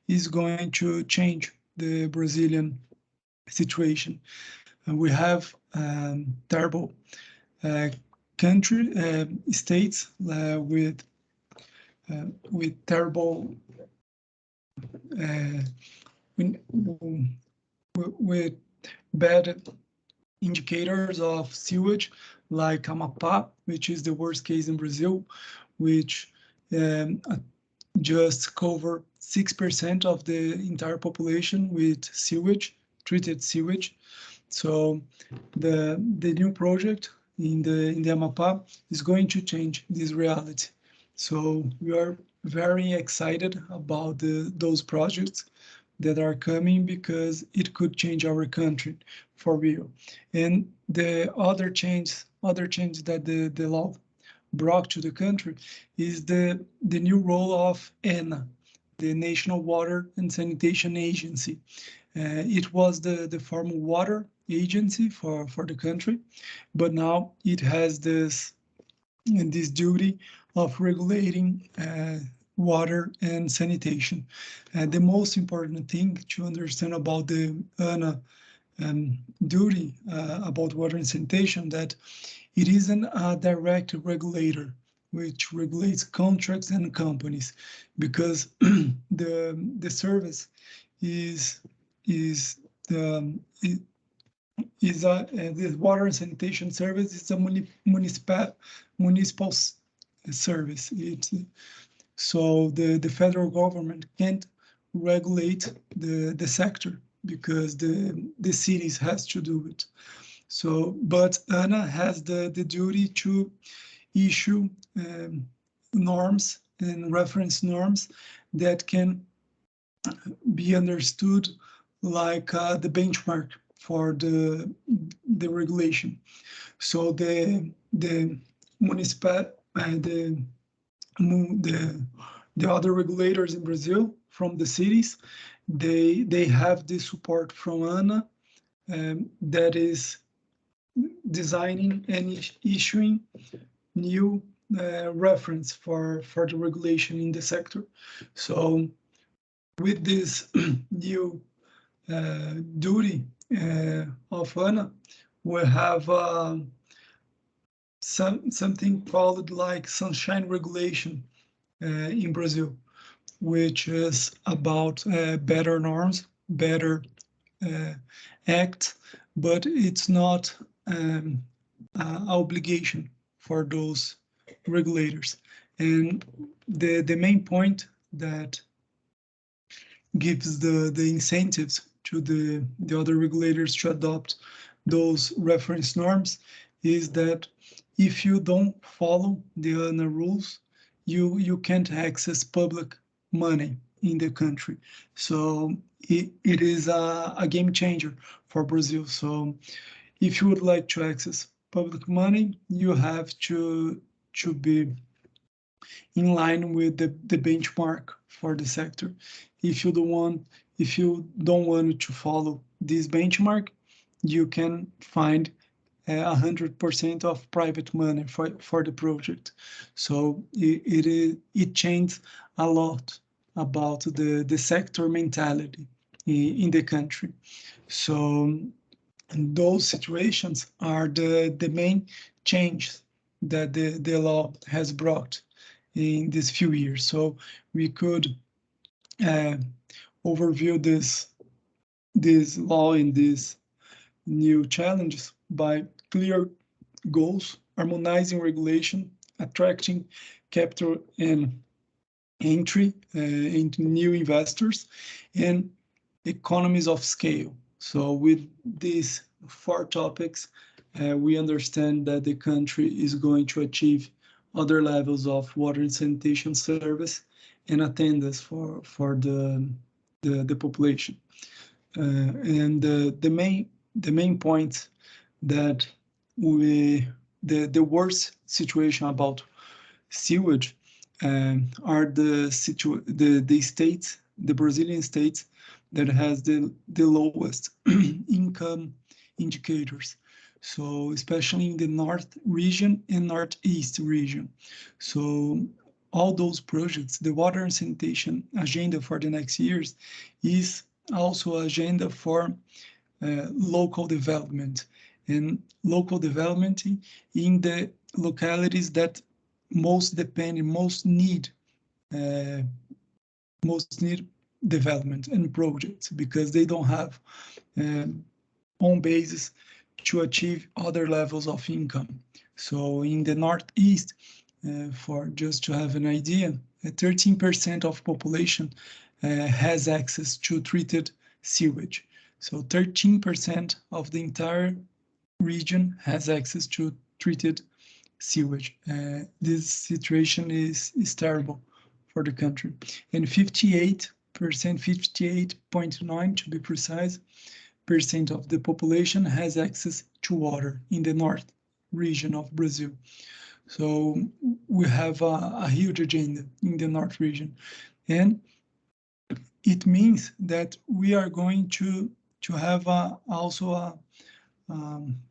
is going to change the Brazilian situation. And we have terrible states with terrible with bad indicators of sewage, like Amapá, which is the worst case in Brazil, which just cover 6% of the entire population with sewage, treated sewage. So the new project in the Amapá is going to change this reality. So we are very excited about those projects that are coming because it could change our country for real. And the other change that the law brought to the country is the new role of ENA, the National Water and Sanitation Agency. It was the former water agency for the country, but now it has this duty of regulating water and sanitation. The most important thing to understand about the ENA duty about water and sanitation, that it isn't a direct regulator which regulates contracts and companies, because the service is the water and sanitation service is a municipal service. So the federal government can't regulate the sector because the cities has to do it. So, but ANA has the duty to issue norms and reference norms that can be understood like the benchmark for the regulation. So the municipal the other regulators in Brazil from the cities, they have the support from ANA that is designing and issuing new reference for the regulation in the sector. So with this new duty of ANA, we have something called like sunshine regulation in Brazil, which is about better norms, better act, but it's not an obligation for those regulators. And the main point that gives the incentives to the other regulators to adopt those reference norms is that if you don't follow the ANA rules, you can't access public money in the country. So it is a game changer for Brazil. So if you would like to access public money, you have to be in line with the benchmark for the sector. If you don't want to follow this benchmark, you can find 100% of private money for the project. So it changed a lot about the sector mentality in the country. So those situations are the main changes that the law has brought in these few years. So we could overview this law and these new challenges by clear goals, harmonizing regulation, attracting capital and entry into new investors, and economies of scale. So with these 4 topics, we understand that the country is going to achieve other levels of water and sanitation service and attendance for the population. And the main point that the worst situation about sewage are the states, the Brazilian states that has the lowest income indicators. So especially in the North region and Northeast region. So all those projects, the water and sanitation agenda for the next years is also agenda for local development, and local development in the localities that most depend and most need development and projects, because they don't have home bases to achieve other levels of income. So in the Northeast, for just to have an idea, 13% of population has access to treated sewage. So 13% of the entire region has access to treated sewage. This situation is terrible for the country. And 58%, 58.9 to be precise, percent of the population has access to water in the north region of Brazil. So we have a huge agenda in the north region. And it means that we are going to have also a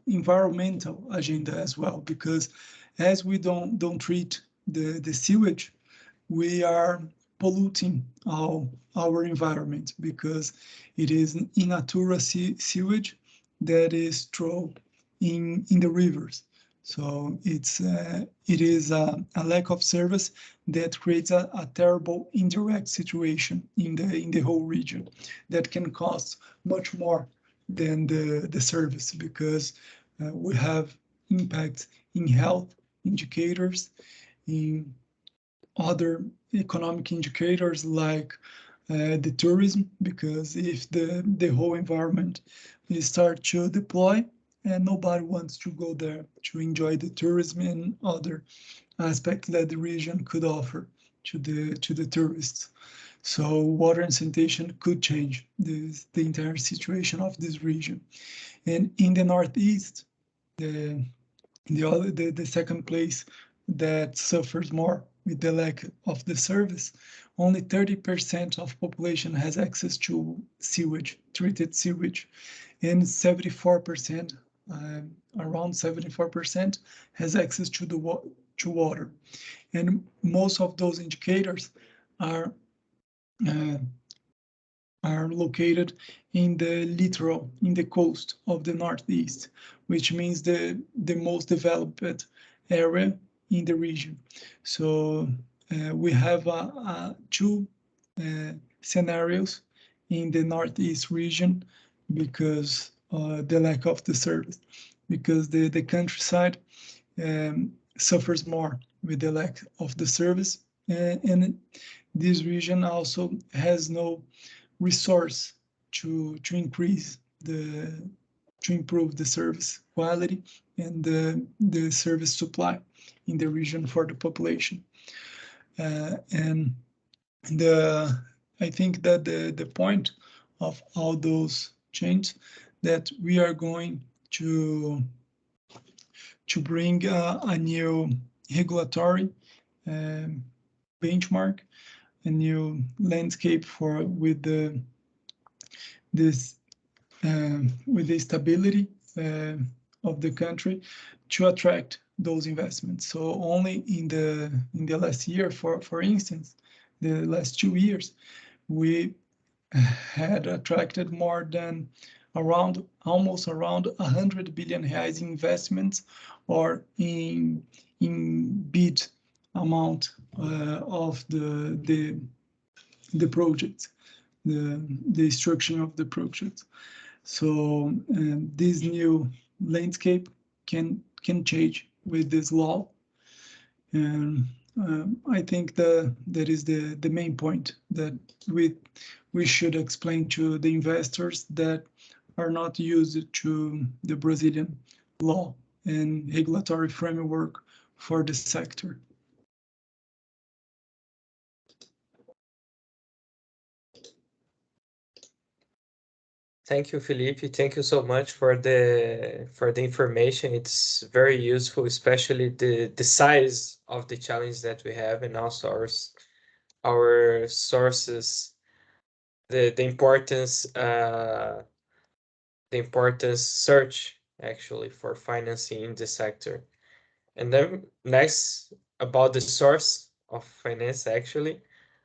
environmental agenda as well, because as we don't treat the sewage, we are polluting our environment, because it is in natura sewage that is thrown in the rivers. So it is a lack of service that creates a terrible indirect situation in the whole region that can cost much more than the service, because we have impacts in health indicators, in other economic indicators like the tourism, because if the whole environment is start to deploy, and nobody wants to go there to enjoy the tourism and other aspects that the region could offer to the tourists. So water and sanitation could change the entire situation of this region. And in the Northeast, the second place that suffers more with the lack of the service, only 30% of population has access to sewage, treated sewage, and 74%, around 74%, has access to water. And most of those indicators are located in the littoral, in the coast of the Northeast, which means the most developed area in the region. So we have 2 scenarios in the Northeast region because the lack of the service, because the countryside suffers more with the lack of the service, and this region also has no resource to increase to improve the service quality and the service supply in the region for the population. And I think that the point of all those changes that we are going to bring a new regulatory benchmark, a new landscape with the stability of the country to attract those investments. So only in the last year, for instance, the last 2 years, we had attracted more than almost around 100 billion reais investments, or in bid amount of the project, the structure of the project. So this new landscape can change with this law, and I think that is the main point that we should explain to the investors, that are not used to the Brazilian law and regulatory framework for the sector. Thank you, Felipe. Thank you so much for the information. It's very useful, especially the size of the challenge that we have, and also our sources, the importance search actually for financing in the sector. And then next, about the source of finance, actually,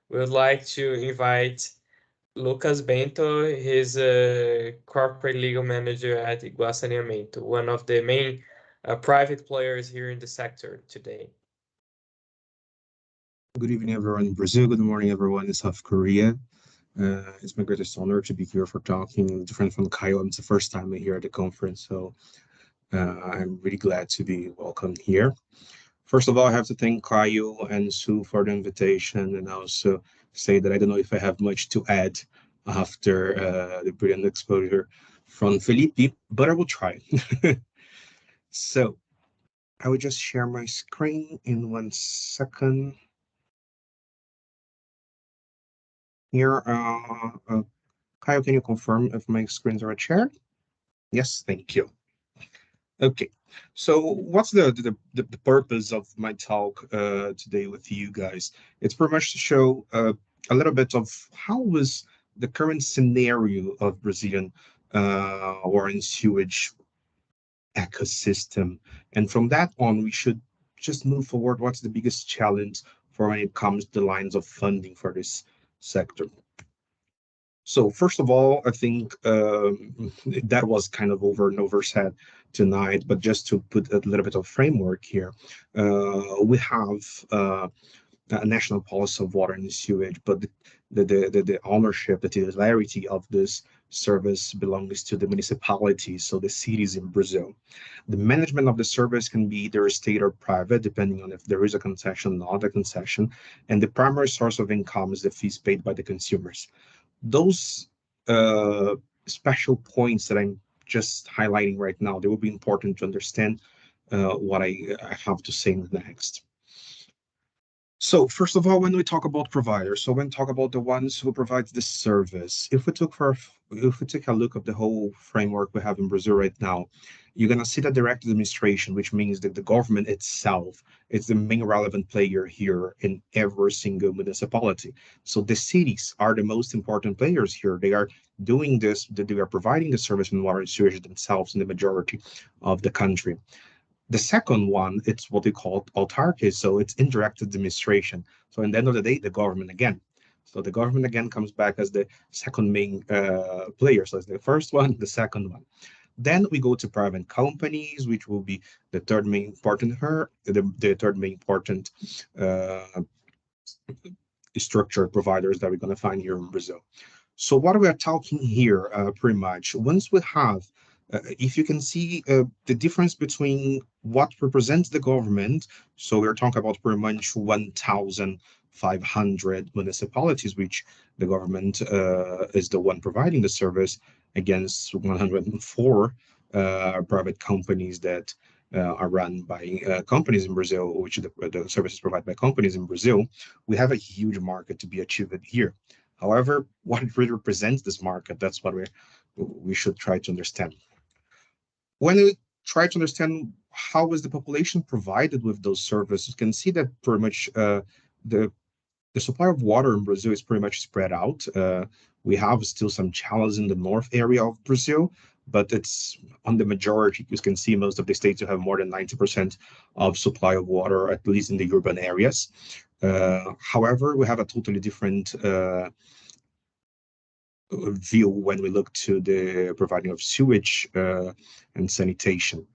we would like to invite Lucas Bento. He's a corporate legal manager at Iguá Saneamento, one of the main private players here in the sector today. Good evening, everyone in Brazil. Good morning, everyone in South Korea. It's my greatest honor to be here for talking. Different from Caio, it's the first time I'm here at the conference, so I'm really glad to be welcomed here. First of all, I have to thank Caio and Sue for the invitation, and also say that I don't know if I have much to add after the brilliant exposure from Felipe, but I will try. So I will just share my screen in 1 second. Here, Caio, can you confirm if my screens are shared? Yes, thank you. Okay, so what's the purpose of my talk today with you guys? It's pretty much to show a little bit of how was the current scenario of Brazilian water and sewage ecosystem, and from that on, we should just move forward. What's the biggest challenge for when it comes to the lines of funding for this sector? So first of all, I think that was kind of over and over said tonight, but just to put a little bit of framework here, we have a national policy of water and sewage, but the ownership, the titularity of this service belongs to the municipalities, so the cities in Brazil. The management of the service can be either state or private, depending on if there is a concession, not a concession, and the primary source of income is the fees paid by the consumers. Those special points that I'm just highlighting right now, they will be important to understand what I have to say next. So first of all, when we talk about providers, so when we talk about the ones who provide the service, if we take a look at the whole framework we have in Brazil right now, you're gonna see the direct administration, which means that the government itself is the main relevant player here in every single municipality. So the cities are the most important players here. They are doing this, they are providing the service in water and sewage themselves in the majority of the country. The second one, it's what we call autarky, so it's indirect administration. So in the end of the day, the government again. So the government again comes back as the second main player. So it's the first one, the second one. Then we go to private companies, which will be the third main important the third main important structure providers that we're going to find here in Brazil. So what we are talking here, pretty much, once we have if you can see the difference between what represents the government, so we're talking about pretty much 1,500 municipalities, which the government is the one providing the service, against 104 private companies that are run by companies in Brazil, which the services provided by companies in Brazil. We have a huge market to be achieved here. However, what it really represents this market, that's what we should try to understand. When we try to understand how is the population provided with those services, you can see that pretty much the supply of water in Brazil is pretty much spread out. We have still some challenges in the north area of Brazil, but it's on the majority. You can see most of the states have more than 90% of supply of water, at least in the urban areas. However, we have a totally different view when we look to the providing of sewage and sanitation.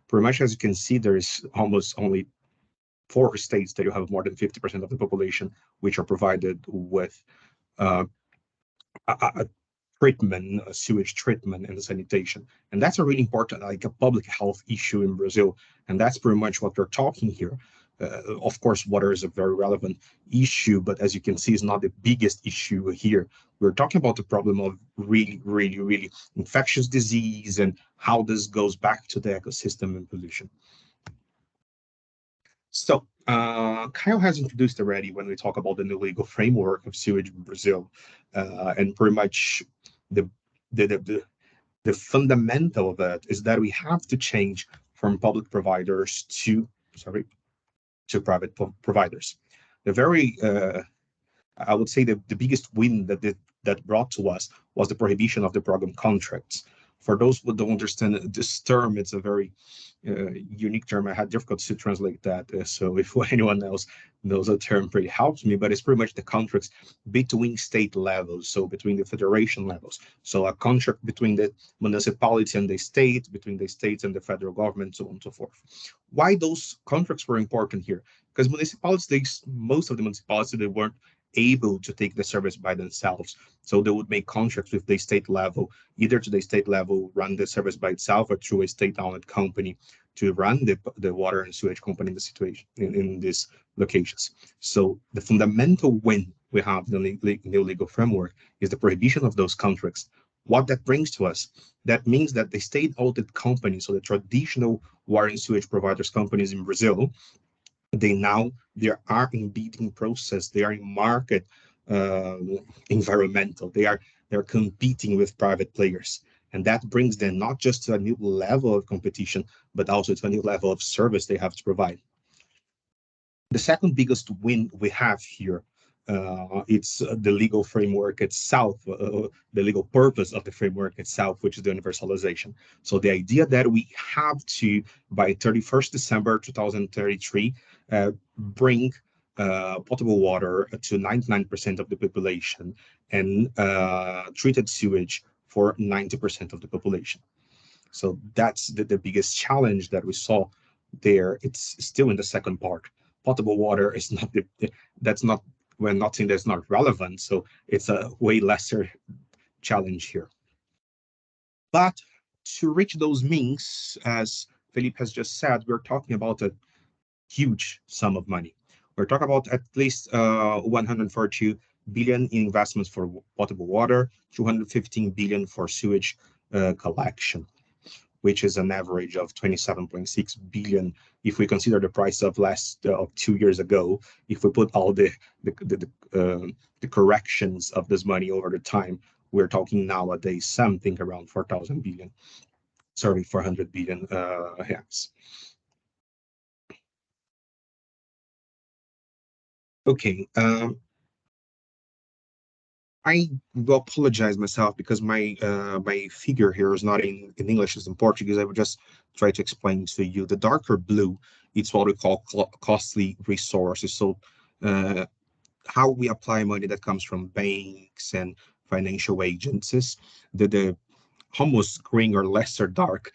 Pretty much, as you can see, there is almost only 4 states that you have more than 50% of the population which are provided with a treatment, a sewage treatment and sanitation. And that's a really important, like a public health issue in Brazil. And that's pretty much what we're talking here. Of course, water is a very relevant issue, but as you can see, it's not the biggest issue here. We're talking about the problem of really infectious disease and how this goes back to the ecosystem and pollution. So Caio has introduced already when we talk about the new legal framework of sewage in Brazil, and pretty much the fundamental of that is that we have to change from public providers to private providers. The very, I would say the biggest win that brought to us was the prohibition of the program contracts. For those who don't understand this term, it's a very unique term. I had difficulty to translate that. So if anyone else knows a term, pretty helps me, but it's pretty much the contracts between state levels, so between the federation levels. So a contract between the municipality and the state, between the states and the federal government, so on and so forth. Why those contracts were important here? Because municipalities, most of the municipalities, they weren't able to take the service by themselves. So they would make contracts with the state level, either to the state level, run the service by itself, or through a state-owned company to run the water and sewage company in the situation in these locations. So the fundamental win we have in the new legal framework is the prohibition of those contracts. What that brings to us, that means that the state-owned companies, so the traditional water and sewage providers companies in Brazil, they are in bidding process, they are in market environmental, they're competing with private players, and that brings them not just to a new level of competition, but also to a new level of service they have to provide. The second biggest win we have here, it's the legal framework itself, the legal purpose of the framework itself, which is the universalization. So the idea that we have to, by 31st December 2033, bring potable water to 99% of the population and treated sewage for 90% of the population. So that's the biggest challenge that we saw there. It's still in the second part. Potable water is not we're not saying that's not relevant, so it's a way lesser challenge here. But to reach those means, as Felipe has just said, we're talking about a huge sum of money. We're talking about at least 142 billion in investments for potable water, 215 billion for sewage collection, which is an average of 27.6 billion. If we consider the price of 2 years ago, if we put all the corrections of this money over the time, we're talking nowadays something around 400 billion reais. Okay, I will apologize myself because my figure here is not in English, it's in Portuguese. I will just try to explain to you. The darker blue, it's what we call costly resources. So how we apply money that comes from banks and financial agencies. The almost green or lesser dark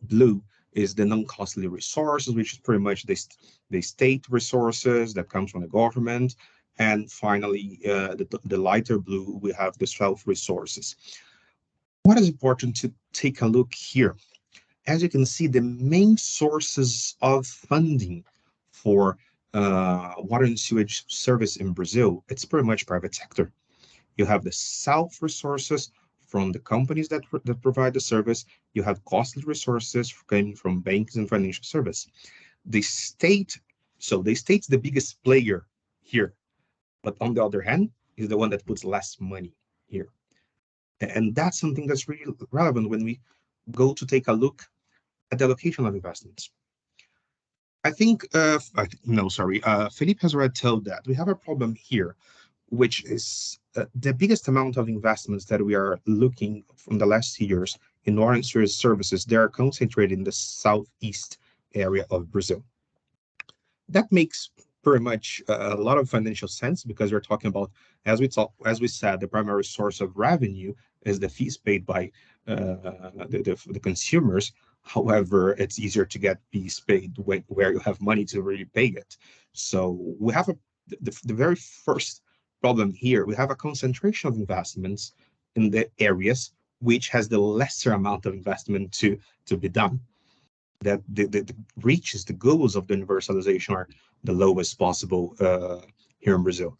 blue is the non-costly resources, which is pretty much the state resources that comes from the government. And finally, the lighter blue, we have the self-resources. What is important to take a look here? As you can see, the main sources of funding for water and sewage service in Brazil, it's pretty much private sector. You have the self-resources from the companies that provide the service. You have costly resources coming from banks and financial service. The state, so the state's the biggest player here, but on the other hand, is the one that puts less money here. And that's something that's really relevant when we go to take a look at the allocation of investments. I think, Felipe has already told that we have a problem here, which is the biggest amount of investments that we are looking from the last years in water and sewage services, they are concentrated in the southeast area of Brazil. That makes pretty much a lot of financial sense because we're talking about, as we said, the primary source of revenue is the fees paid by the consumers. However, it's easier to get fees paid where you have money to really pay it. So we have the very first problem here. We have a concentration of investments in the areas which has the lesser amount of investment to be done. that reaches the goals of the universalization are the lowest possible here in Brazil.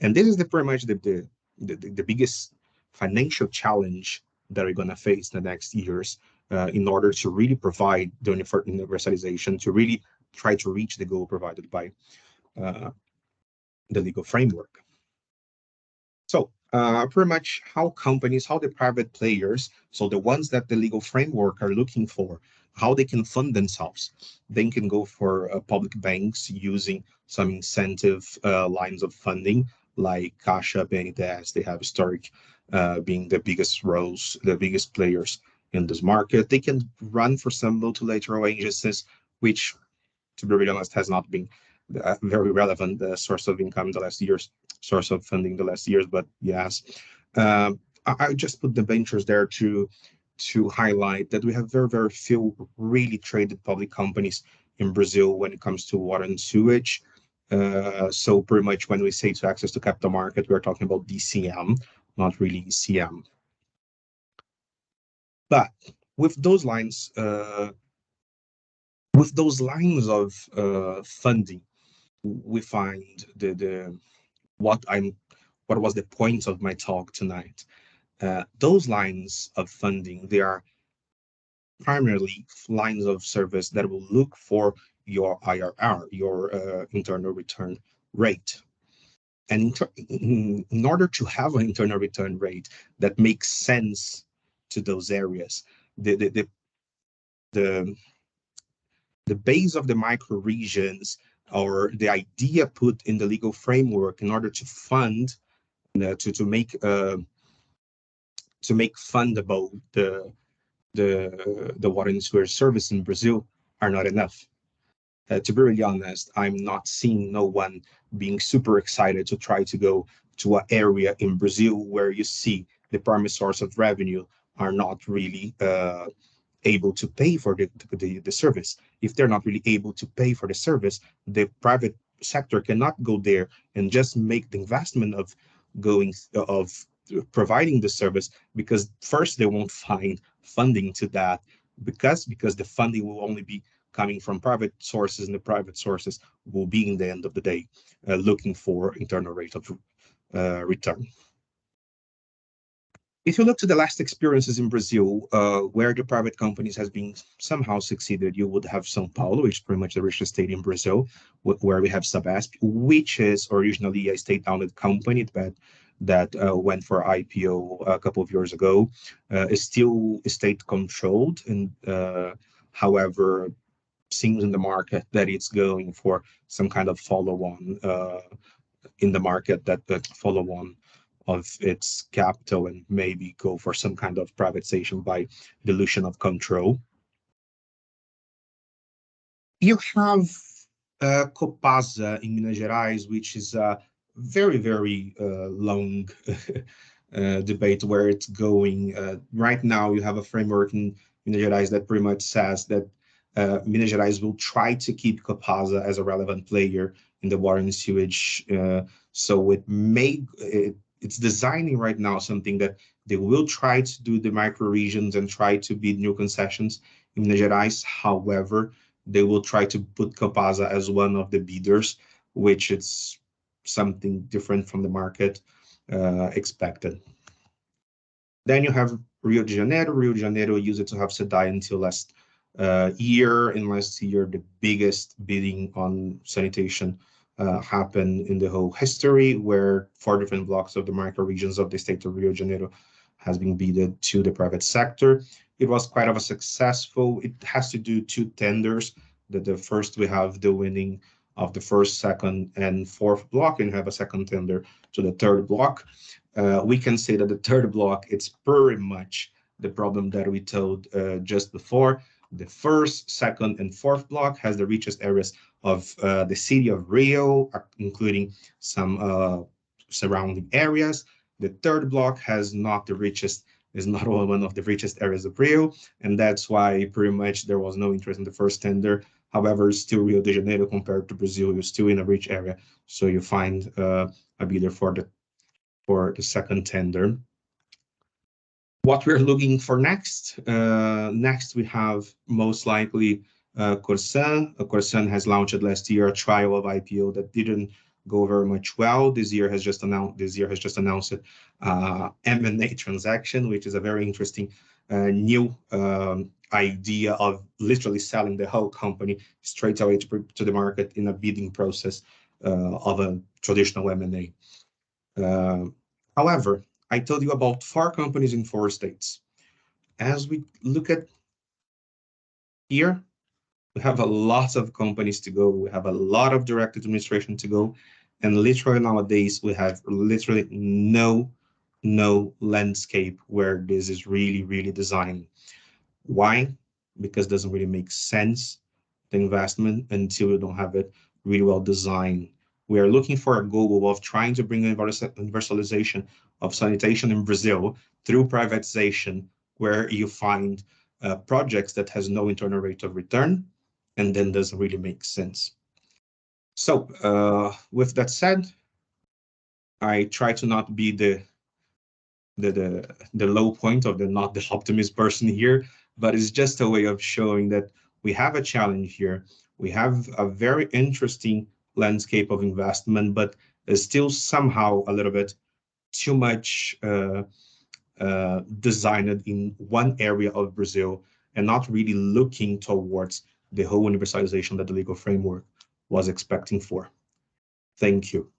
And this is pretty much the biggest financial challenge that we're going to face in the next years in order to really provide the universalization, to really try to reach the goal provided by the legal framework. So pretty much how companies, how the private players, so the ones that the legal framework are looking for, how they can fund themselves. They can go for public banks using some incentive lines of funding, like Caixa, BNDES. They have historic being the biggest roles, the biggest players in this market. They can run for some multilateral agencies, which, to be really honest, has not been a very relevant source of income in the last years, source of funding the last years, but yes. I just put the ventures there to highlight that we have very, very few really traded public companies in Brazil when it comes to water and sewage. So pretty much when we say to access to capital market, we're talking about DCM, not really ECM. But with those lines of funding, we find what was the point of my talk tonight. Those lines of funding, they are primarily lines of service that will look for your IRR, your internal return rate. And in order to have an internal return rate that makes sense to those areas, the base of the micro regions, or the idea put in the legal framework in order to fund, to make fundable the water and sewer service in Brazil are not enough. To be really honest, I'm not seeing no one being super excited to try to go to an area in Brazil where you see the primary source of revenue are not really able to pay for the service. If they're not really able to pay for the service, the private sector cannot go there and just make the investment of providing the service, because first they won't find funding to that, because the funding will only be coming from private sources, and the private sources will be, in the end of the day, looking for internal rate of return. If you look to the last experiences in Brazil, where the private companies has been somehow succeeded, you would have São Paulo, which is pretty much the richest state in Brazil, where we have Sabesp, which is originally a state-owned company that went for IPO a couple of years ago. Is still state-controlled, and however, seems in the market that it's going for some kind of follow-on in the market, that follow-on of its capital, and maybe go for some kind of privatization by dilution of control. You have Copasa in Minas Gerais, which is a very, very long debate where it's going. Right now, you have a framework in Minas Gerais that pretty much says that Minas Gerais will try to keep Copasa as a relevant player in the water and sewage. So it's designing right now something that they will try to do the micro regions and try to bid new concessions in Minas Gerais. However, they will try to put Copasa as one of the bidders, which is something different from the market expected. Then you have Rio de Janeiro. Rio de Janeiro used to have SEDAI until last year. In last year, the biggest bidding on sanitation happened in the whole history, where 4 different blocks of the micro regions of the state of Rio de Janeiro has been bidded to the private sector. It was quite of a successful. It has to do 2 tenders. The first, we have the winning of the first, second, and 4th block, and have a second tender to the 3rd block. We can say that the 3rd block, it's pretty much the problem that we told just before. The 1st, 2nd, and 4th block has the richest areas of the city of Rio, including some surrounding areas. The 3rd block has not the richest, is not one of the richest areas of Rio, and that's why pretty much there was no interest in the first tender. However, still Rio de Janeiro compared to Brazil, you're still in a rich area, so you find a bidder for the second tender. What we're looking for next, next we have most likely Correa. Correa has launched last year a trial of IPO that didn't go very much well. This year has just announced M&A transaction, which is a very interesting new idea of literally selling the whole company straight away to the market in a bidding process of a traditional M&A. However, I told you about 4 companies in 4 states. As we look at here, we have a lot of companies to go. We have a lot of direct administration to go. And literally nowadays, we have literally no landscape where this is really designed. Why? Because it doesn't really make sense, the investment, until you don't have it really well designed. We are looking for a goal of trying to bring universalization of sanitation in Brazil through privatization, where you find projects that has no internal rate of return, and then doesn't really make sense. So with that said, I try to not be the low point of not the optimist person here, but it's just a way of showing that we have a challenge here. We have a very interesting landscape of investment, but is still somehow a little bit too much designed in one area of Brazil and not really looking towards the whole universalization that the legal framework was expecting for. Thank you.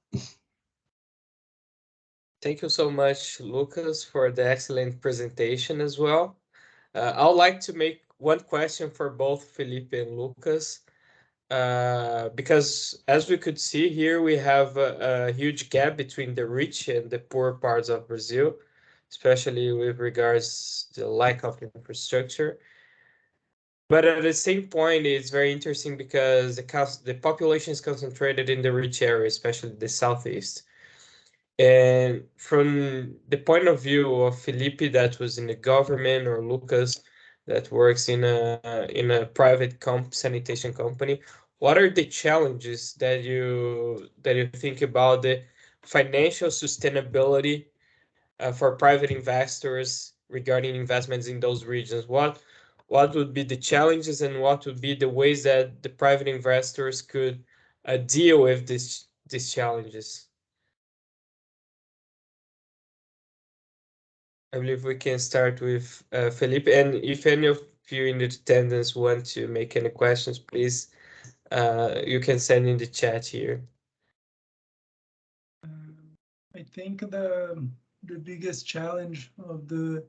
Thank you so much, Lucas, for the excellent presentation as well. I would like to make one question for both Felipe and Lucas, because as we could see here, we have a huge gap between the rich and the poor parts of Brazil, especially with regards to the lack of infrastructure. But at the same point, it's very interesting because the population is concentrated in the rich area, especially the southeast. And from the point of view of Felipe, that was in the government, or Lucas, that works in a private sanitation company, what are the challenges that you think about the financial sustainability for private investors regarding investments in those regions? What would be the challenges, and what would be the ways that the private investors could deal with these challenges? I believe we can start with Felipe, and if any of you in the attendance want to make any questions, please, you can send in the chat here. I think the biggest challenge of the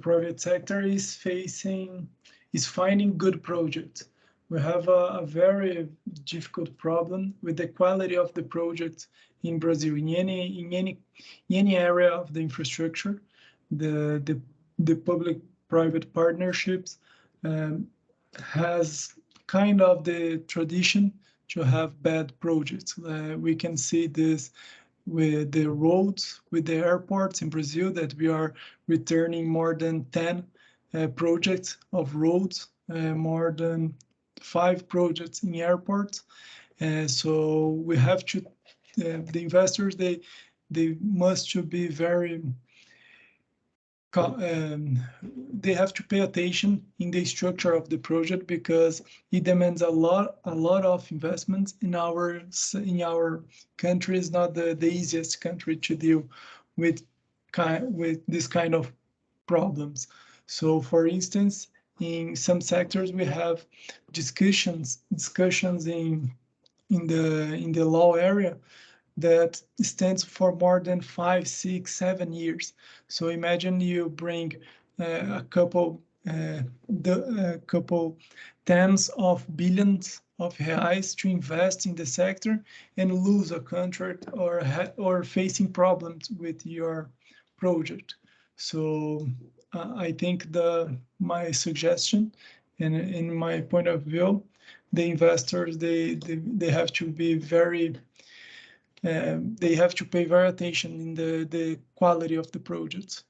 private sector is finding good projects. We have a very difficult problem with the quality of the project in Brazil, in any area of the infrastructure. The public-private partnerships has kind of the tradition to have bad projects. We can see this with the roads, with the airports in Brazil, that we are returning more than 10 projects of roads, more than 5 projects in airports. So we have to, the investors, they must to be very, they have to pay attention in the structure of the project, because it demands a lot of investments. In our country is not the easiest country to deal with this kind of problems. So for instance, in some sectors we have discussions in the law area that stands for more than 5, 6, 7 years. So imagine you bring a couple tens of billions of reais to invest in the sector and lose a contract or facing problems with your project. So I think my suggestion, and in my point of view, the investors, they have to be very, they have to pay very attention in the quality of the projects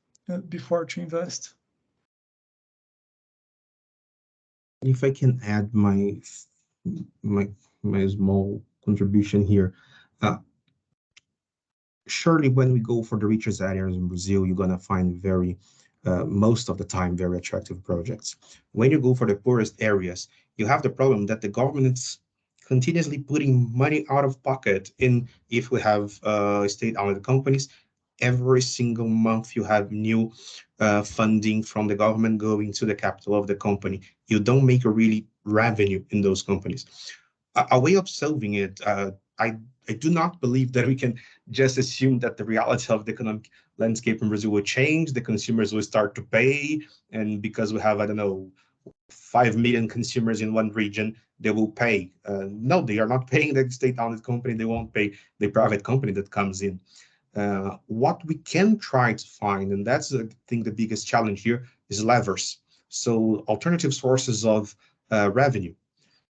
before to invest. If I can add my small contribution here, surely when we go for the richest areas in Brazil, you're gonna find very most of the time very attractive projects. When you go for the poorest areas, you have the problem that the government is continuously putting money out of pocket in. If we have state-owned companies, every single month you have new funding from the government going to the capital of the company. You don't make a really revenue in those companies. A way of solving it, I do not believe that we can just assume that the reality of the economic landscape in Brazil will change, the consumers will start to pay, and because we have, I don't know, 5 million consumers in one region, they will pay. No, they are not paying the state-owned company, they won't pay the private company that comes in. What we can try to find, and that's, I think, the biggest challenge here, is levers. So alternative sources of revenue.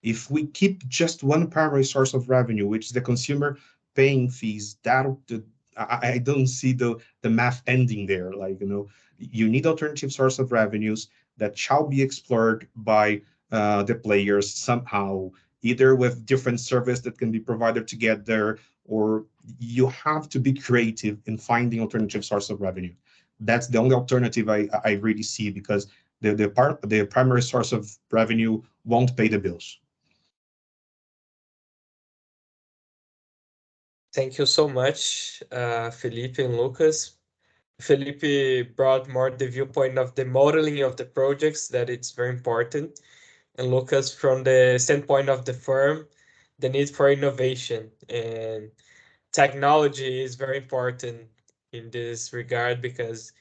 If we keep just one primary source of revenue, which is the consumer paying fees, I don't see the math ending there. Like, you need alternative source of revenues that shall be explored by the players somehow, either with different service that can be provided together, or you have to be creative in finding alternative source of revenue. That's the only alternative I really see, because the primary source of revenue won't pay the bills. Thank you so much, Felipe and Lucas. Felipe brought more the viewpoint of the modeling of the projects, that it's very important. And Lucas, from the standpoint of the firm, the need for innovation and technology is very important in this regard, because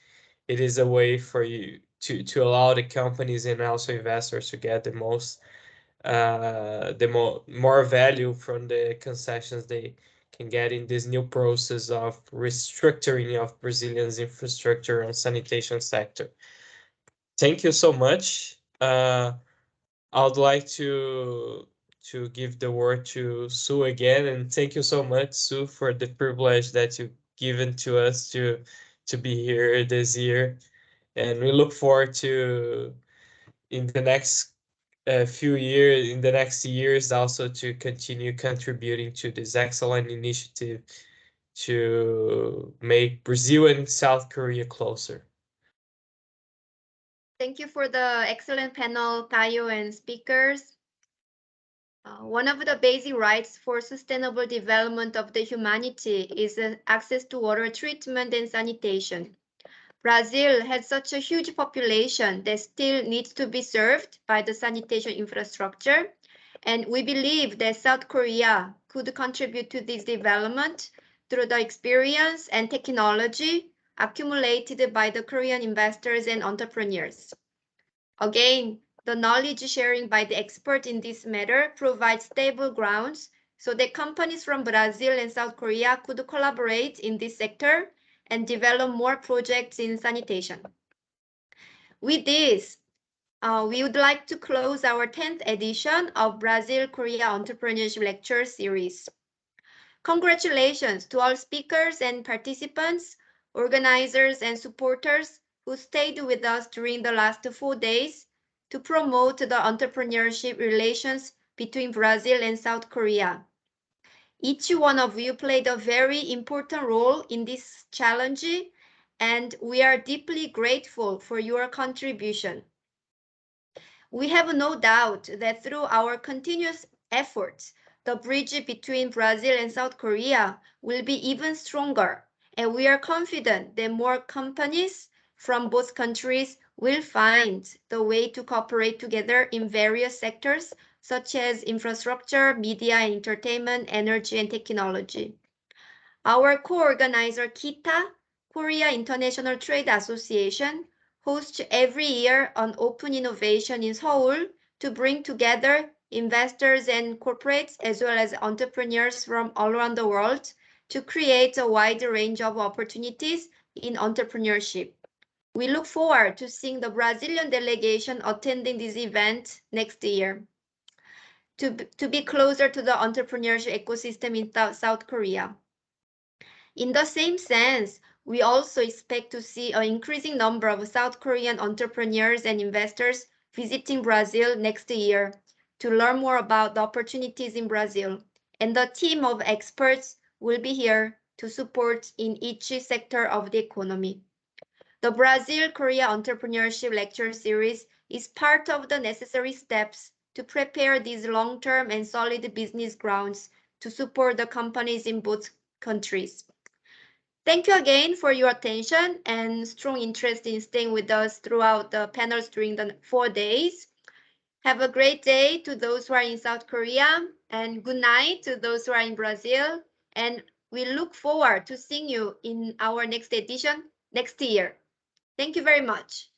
it is a way for you to allow the companies and also investors to get the more value from the concessions they can get in this new process of restructuring of Brazilian's infrastructure and sanitation sector. Thank you so much. I would like to give the word to Sue again, and thank you so much, Sue, for the privilege that you've given to us to be here this year. And we look forward to in the next years also to continue contributing to this excellent initiative to make Brazil and South Korea closer. Thank you for the excellent panel, Caio, and speakers. One of the basic rights for sustainable development of the humanity is access to water treatment and sanitation. Brazil has such a huge population that still needs to be served by the sanitation infrastructure, and we believe that South Korea could contribute to this development through the experience and technology accumulated by the Korean investors and entrepreneurs. Again, the knowledge sharing by the expert in this matter provides stable grounds so that companies from Brazil and South Korea could collaborate in this sector and develop more projects in sanitation. With this, we would like to close our 10th edition of Brazil-Korea Entrepreneurship Lecture Series. Congratulations to all speakers and participants, organizers and supporters who stayed with us during the last 4 days to promote the entrepreneurship relations between Brazil and South Korea. Each one of you played a very important role in this challenge, and we are deeply grateful for your contribution. We have no doubt that through our continuous efforts, the bridge between Brazil and South Korea will be even stronger, and we are confident that more companies from both countries will find the way to cooperate together in various sectors, such as infrastructure, media and entertainment, energy and technology. Our co-organizer KITA, Korea International Trade Association, hosts every year an open innovation in Seoul to bring together investors and corporates as well as entrepreneurs from all around the world to create a wide range of opportunities in entrepreneurship. We look forward to seeing the Brazilian delegation attending this event next year to be closer to the entrepreneurship ecosystem in South Korea. In the same sense, we also expect to see an increasing number of South Korean entrepreneurs and investors visiting Brazil next year to learn more about the opportunities in Brazil, and the team of experts will be here to support in each sector of the economy. The Brazil-Korea Entrepreneurship Lecture Series is part of the necessary steps to prepare these long-term and solid business grounds to support the companies in both countries. Thank you again for your attention and strong interest in staying with us throughout the panels during the 4 days. Have a great day to those who are in South Korea, and good night to those who are in Brazil. And we look forward to seeing you in our next edition next year. Thank you very much.